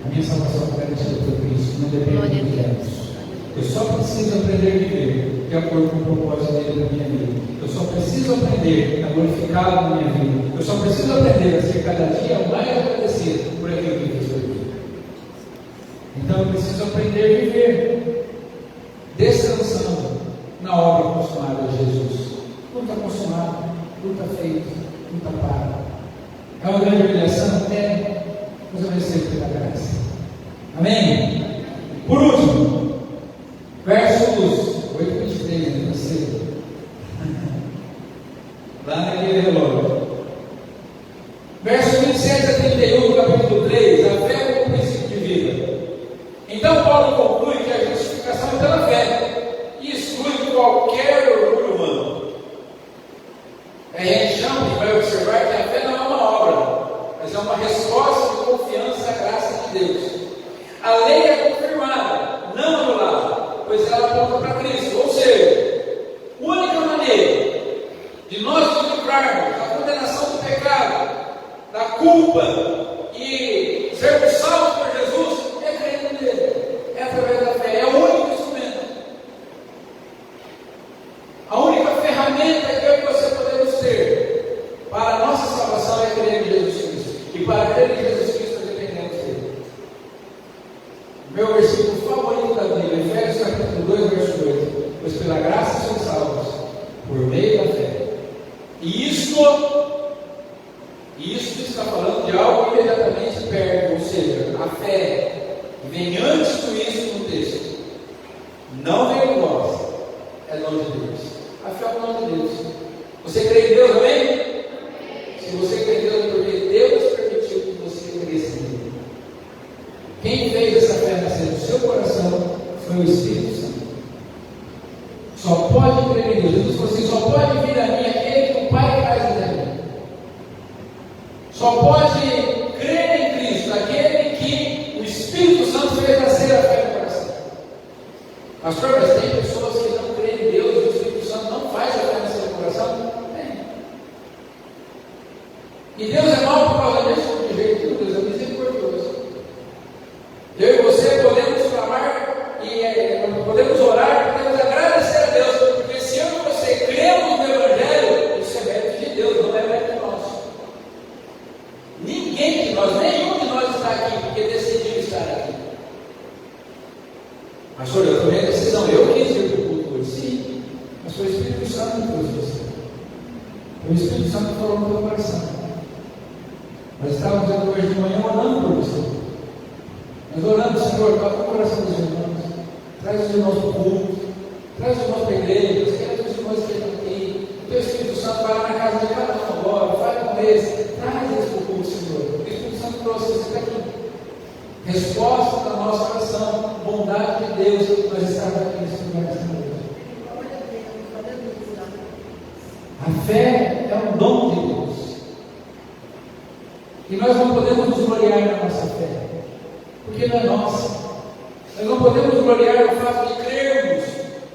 a minha salvação é garantida por Cristo, não depende de mim. Eu só preciso aprender a viver de acordo com o propósito dele na minha vida. Eu só preciso aprender a glorificá-lo na minha vida. Eu só preciso aprender a ser cada dia mais agradecido por aquilo que ele fez por mim. Então eu preciso aprender a viver descansando na obra consumada de Jesus. Tudo está consumado, tudo está feito, tudo está pago. É uma grande humilhação? É, mas eu recebo pela graça. Amém? Por último, versos 8:23, não sei. Lá naquele relógio. Versos 27 a 31 do capítulo 3, a fé como princípio de vida. Então Paulo conclui que a justificação é pela fé e exclui qualquer orgulho humano. A gente chama e vai observar que a fé não é uma obra, mas é uma resposta de confiança à graça de Deus. A lei é confirmada, não anulada, pois ela aponta para Cristo. Ou seja, a única maneira de nós nos livrarmos da condenação do pecado, da culpa e sermos salvos por Jesus é crendo nele, é através da fé. É o único instrumento, a única ferramenta que eu e você podemos ter para a nossa salvação é crer em Jesus Cristo. E para crer em Jesus Cristo nós dependemos dele. Meu versículo favorito da Bíblia, Efésios capítulo 2, verso 8. Pois pela graça sois salvos, por meio da fé. E isto está falando de algo imediatamente perto, ou seja, a fé vem antes do isso no texto. Não vem de nós, é dom de Deus. A fé é o dom de Deus. Você crê em Deus, amém? Se você crê em Deus, é porque Deus permitiu que você cresça em Deus. Quem fez essa fé nascer no seu coração foi o Espírito Santo. Só pode crer em Deus. Jesus falou assim: só pode vir a mim aquele que o Pai traz até mim. Só pode crer em Cristo aquele que o Espírito Santo fez nascer a fé no coração. Pastor, mas tem pessoas que não creem em Deus e o Espírito Santo não faz a fé nascer no coração? Tem. E Deus é mau por causa disso? De jeito, Deus é misericordioso. Eu e você podemos clamar e podemos orar, podemos agradecer a Deus, porque se eu e você cremos tomei a decisão, eu quis ir para o culto hoje, sim, mas foi o Espírito Santo que trouxe você. O Espírito Santo falou no teu coração. Nós estávamos aqui hoje de manhã orando por você. Nós orando, Senhor, toca o coração dos irmãos, traz os irmãos para o culto, traz os irmãos para a igreja, traz os irmãos que estão aqui. O teu Espírito Santo vai lá na casa de cada um agora, fala com eles, traz eles para o culto, Senhor. O Espírito Santo trouxe você daqui. Resposta da nossa oração, bondade de Deus, nós estamos aqui nesse lugar dessa noite. A fé é um dom de Deus. E nós não podemos nos gloriar na nossa fé, porque não é nossa. Nós não podemos nos gloriar no fato de crermos,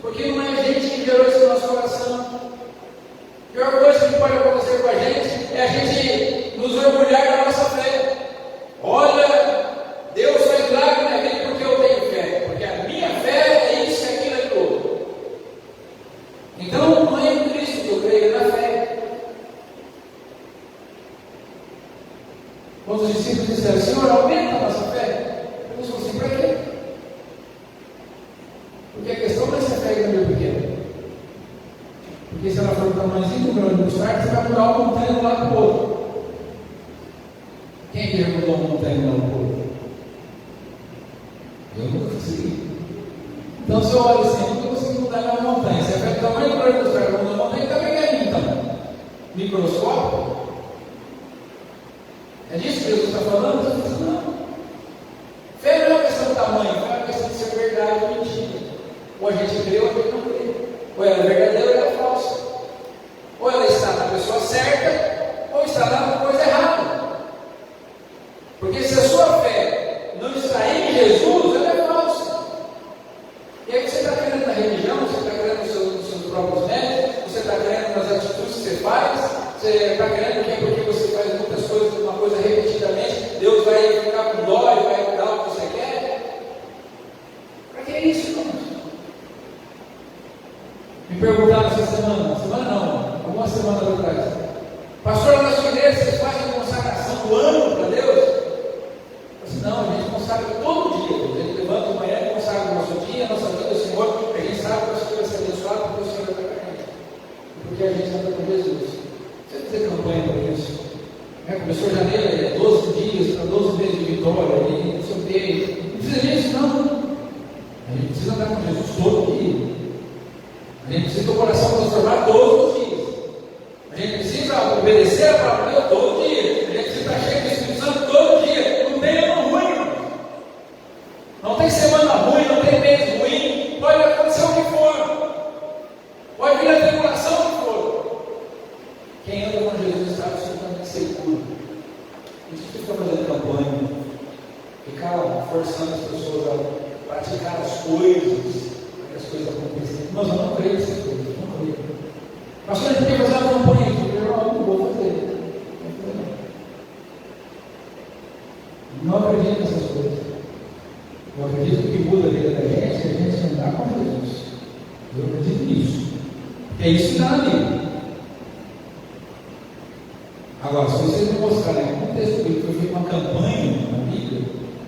porque não é a gente que gerou isso no nosso coração. A pior coisa que pode acontecer com a gente é a gente nos orgulhar da nossa fé. Olha, Deus faz milagre na minha vida porque eu tenho fé, porque a minha fé é isso, é aquilo, é tudo. Então não é em Cristo que eu creio, é na fé. Quando os discípulos disseram, Senhor, aumenta a nossa fé, Jesus falou assim, para quê? Porque a questão não é se a fé é grande ou pequena. Porque se ela for do tamanhozinho do grão de mostarda, você vai mudar uma montanha de um lado para o outro. Quem que já mudou uma montanha de um lado para o outro? Eu nunca consegui. Então, se eu olho assim, eu nunca consegui mudar uma montanha. Se a fé é do tamanho do grão de mostarda, mudar uma montanha, também é então. Microscópio. É disso que Jesus está falando? Jesus está falando, não. Fé não é uma questão de tamanho, fé é uma questão de ser verdade ou mentira. Ou a gente crê ou a gente não crê. Ou ela é verdadeira ou ela é falsa. Ou ela está na pessoa certa, ou está na coisa errada. Porque se a sua fé não está em Jesus, ela é falsa. E aí você está crendo na religião, você está crendo nos seus próprios métodos, você está crendo nas atitudes que você faz, você está crendo que porque você faz muitas coisas, uma coisa repetidamente, Deus vai ficar com dó e vai dar o que você quer. Para que isso, irmãos? Me perguntaram essa semana não, algumas semanas atrás, pastor, na sua igreja vocês fazem consagração do ano para Deus? Eu disse, não, a gente consagra todo dia, a gente levanta de manhã e consagra o nosso dia, a nossa vida ao Senhor, a gente sabe que o Senhor vai ser abençoado, porque o Senhor vai estar com a gente, porque a gente anda com Jesus. Você não tem campanha para isso. Começou janeiro, 12 dias para 12 meses de vitória, e não sei o quê. Não precisa disso, não. A gente precisa andar com Jesus todo dia. A gente precisa ter o coração transformado todos os dias. A gente precisa obedecer a palavra de Deus todo dia. A gente precisa estar cheio do Espírito Santo todo dia. Não tem ano ruim, irmão. Não tem semana ruim, não tem mês ruim. Pode acontecer o que for. Pode vir a tribulação que for. Quem anda com Jesus está absolutamente seguro. A gente fica fazendo campanha, ficar forçando as pessoas a praticar as coisas, para que as coisas aconteçam. Mas eu não creio nessas coisas, não creio. Mas quando a gente tem que fazer uma campanha, eu não vou fazer. Não acredito nessas coisas. Eu acredito que o que muda a vida da gente é a gente andar com Jesus. Eu acredito nisso. É isso que dá na Bíblia. Agora, se vocês me mostrarem algum texto que eu fiz uma campanha na Bíblia,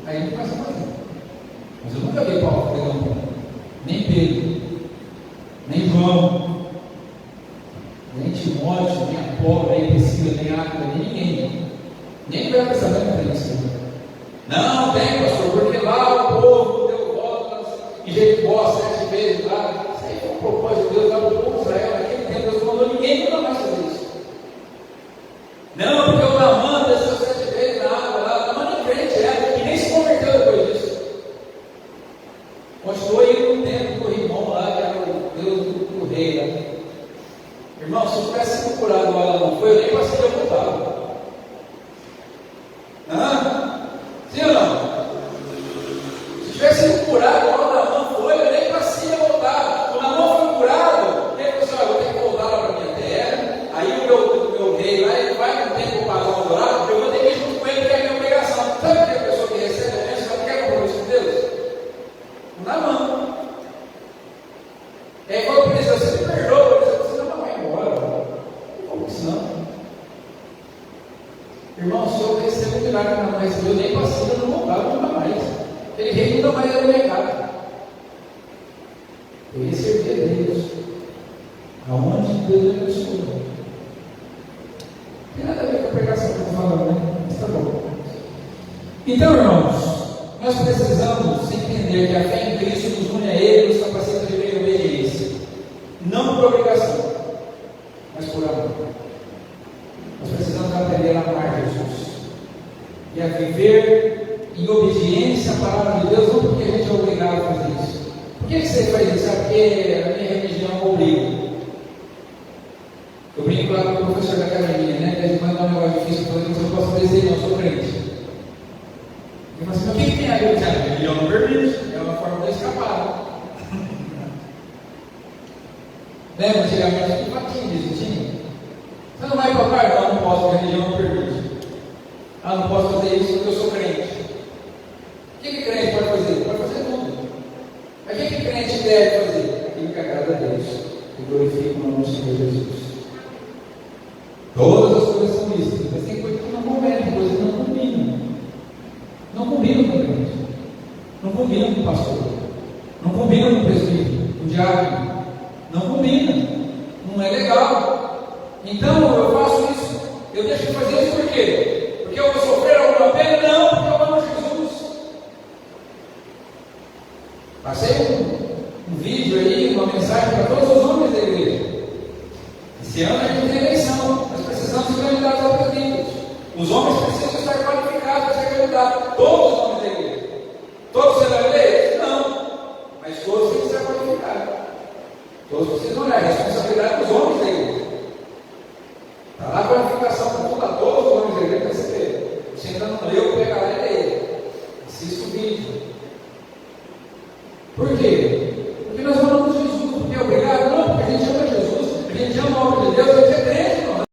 aí não passa mais. Mas eu nunca vi Paulo fazer campanha. Nem Pedro, nem João, nem Timóteo, nem Apolo, nem Priscila, nem Áquila, nem ninguém. Nem vai pensar em isso. Não, tem, pastor, porque lá o povo deu volta em Jericó 7 vezes lá. Isso aí foi um propósito de Deus lá para o povo de Israel. Naquele tempo Deus não mandou ninguém nunca mais fazer isso. Não, porque o Naamã desceu 7 vezes na água lá. O Naamã nem crente era, e nem se converteu depois disso. Continuou indo no templo do irmão lá, que era o Deus do rei lá. Irmão, se eu tivesse sido curado ela não foi, eu nem passaria a voltar. Sim ou não? Se tivesse sido curado igual o Naamã foi, eu nem passaria a voltar. O Naamã foi curado, e ele falou assim, vou ter que voltar lá para a minha terra. Aí o meu rei lá, ele vai no templo para adorar, eu vou ter que ir junto com ele, que é a minha obrigação. Sabe que a pessoa que recebe a bênção, ela quer compromisso com Deus? O Naamã. E aí quando ele disse, você me perdoa, você não vai embora. Como que não? Irmão, se eu recebo um milagre que não recebeu, nem passei, eu não voltava nunca mais. Aquele rei nunca mais era negado. Eu ia servir a Deus. Aonde Deus me abençoou. Não tem nada a ver com a pregação que eu estou falando, né? Mas tá bom. Então, irmãos, nós precisamos entender que a fé em Cristo nos une a Ele e nos capacita de viver em obediência. Não por obrigação, mas por amor. Nós precisamos aprender a amar Jesus e a viver em obediência à palavra de Deus, não porque a gente é obrigado a fazer isso. Por que você faz isso? Porque a minha religião obriga. Eu brinco lá com o professor da academia, né? Ele manda um negócio difícil para eu não posso dizer, não, eu sou crente. Ele fala assim, mas o que tem a ver? A religião não permite, é uma forma de escapar. Lembra antigamente que patinho disso tinha? Você não vai para o bar? Não, não posso, porque a religião não permite. Ah, não posso fazer isso porque eu sou crente. O que crente pode fazer? Pode fazer tudo. Mas o que crente deve fazer? Aquilo que agrada a Deus, que glorifica o nome do Senhor Jesus. Todas as coisas são lícitas, mas tem coisas que não convém, coisas que não combinam. Não combinam com o crente. Não combinam com o pastor. Não combinam com o presbítero, com o diácono. Não combina. Não é legal. Então eu faço isso. Eu deixo de fazer isso por quê? Porque eu vou sofrer alguma pena? Não, porque eu amo Jesus. Passei um vídeo aí, uma mensagem para todos os homens da igreja. Esse ano a gente tem eleição. Nós precisamos ser candidatos ao presbítero. Os homens precisam estar qualificados para ser candidatos. Todos os homens da igreja. Todos serão eleitos? Não. Mas todos têm que ser qualificados. Todos precisam olhar. A responsabilidade dos homens da igreja. Está lá a qualificação para tudo. Todos os homens da igreja têm que ser. Você ainda não leu, pega lá e lê. Assista o vídeo. Por quê? Porque nós amamos Jesus. Porque é obrigado? Não, porque a gente ama Jesus. A gente ama a obra de Deus.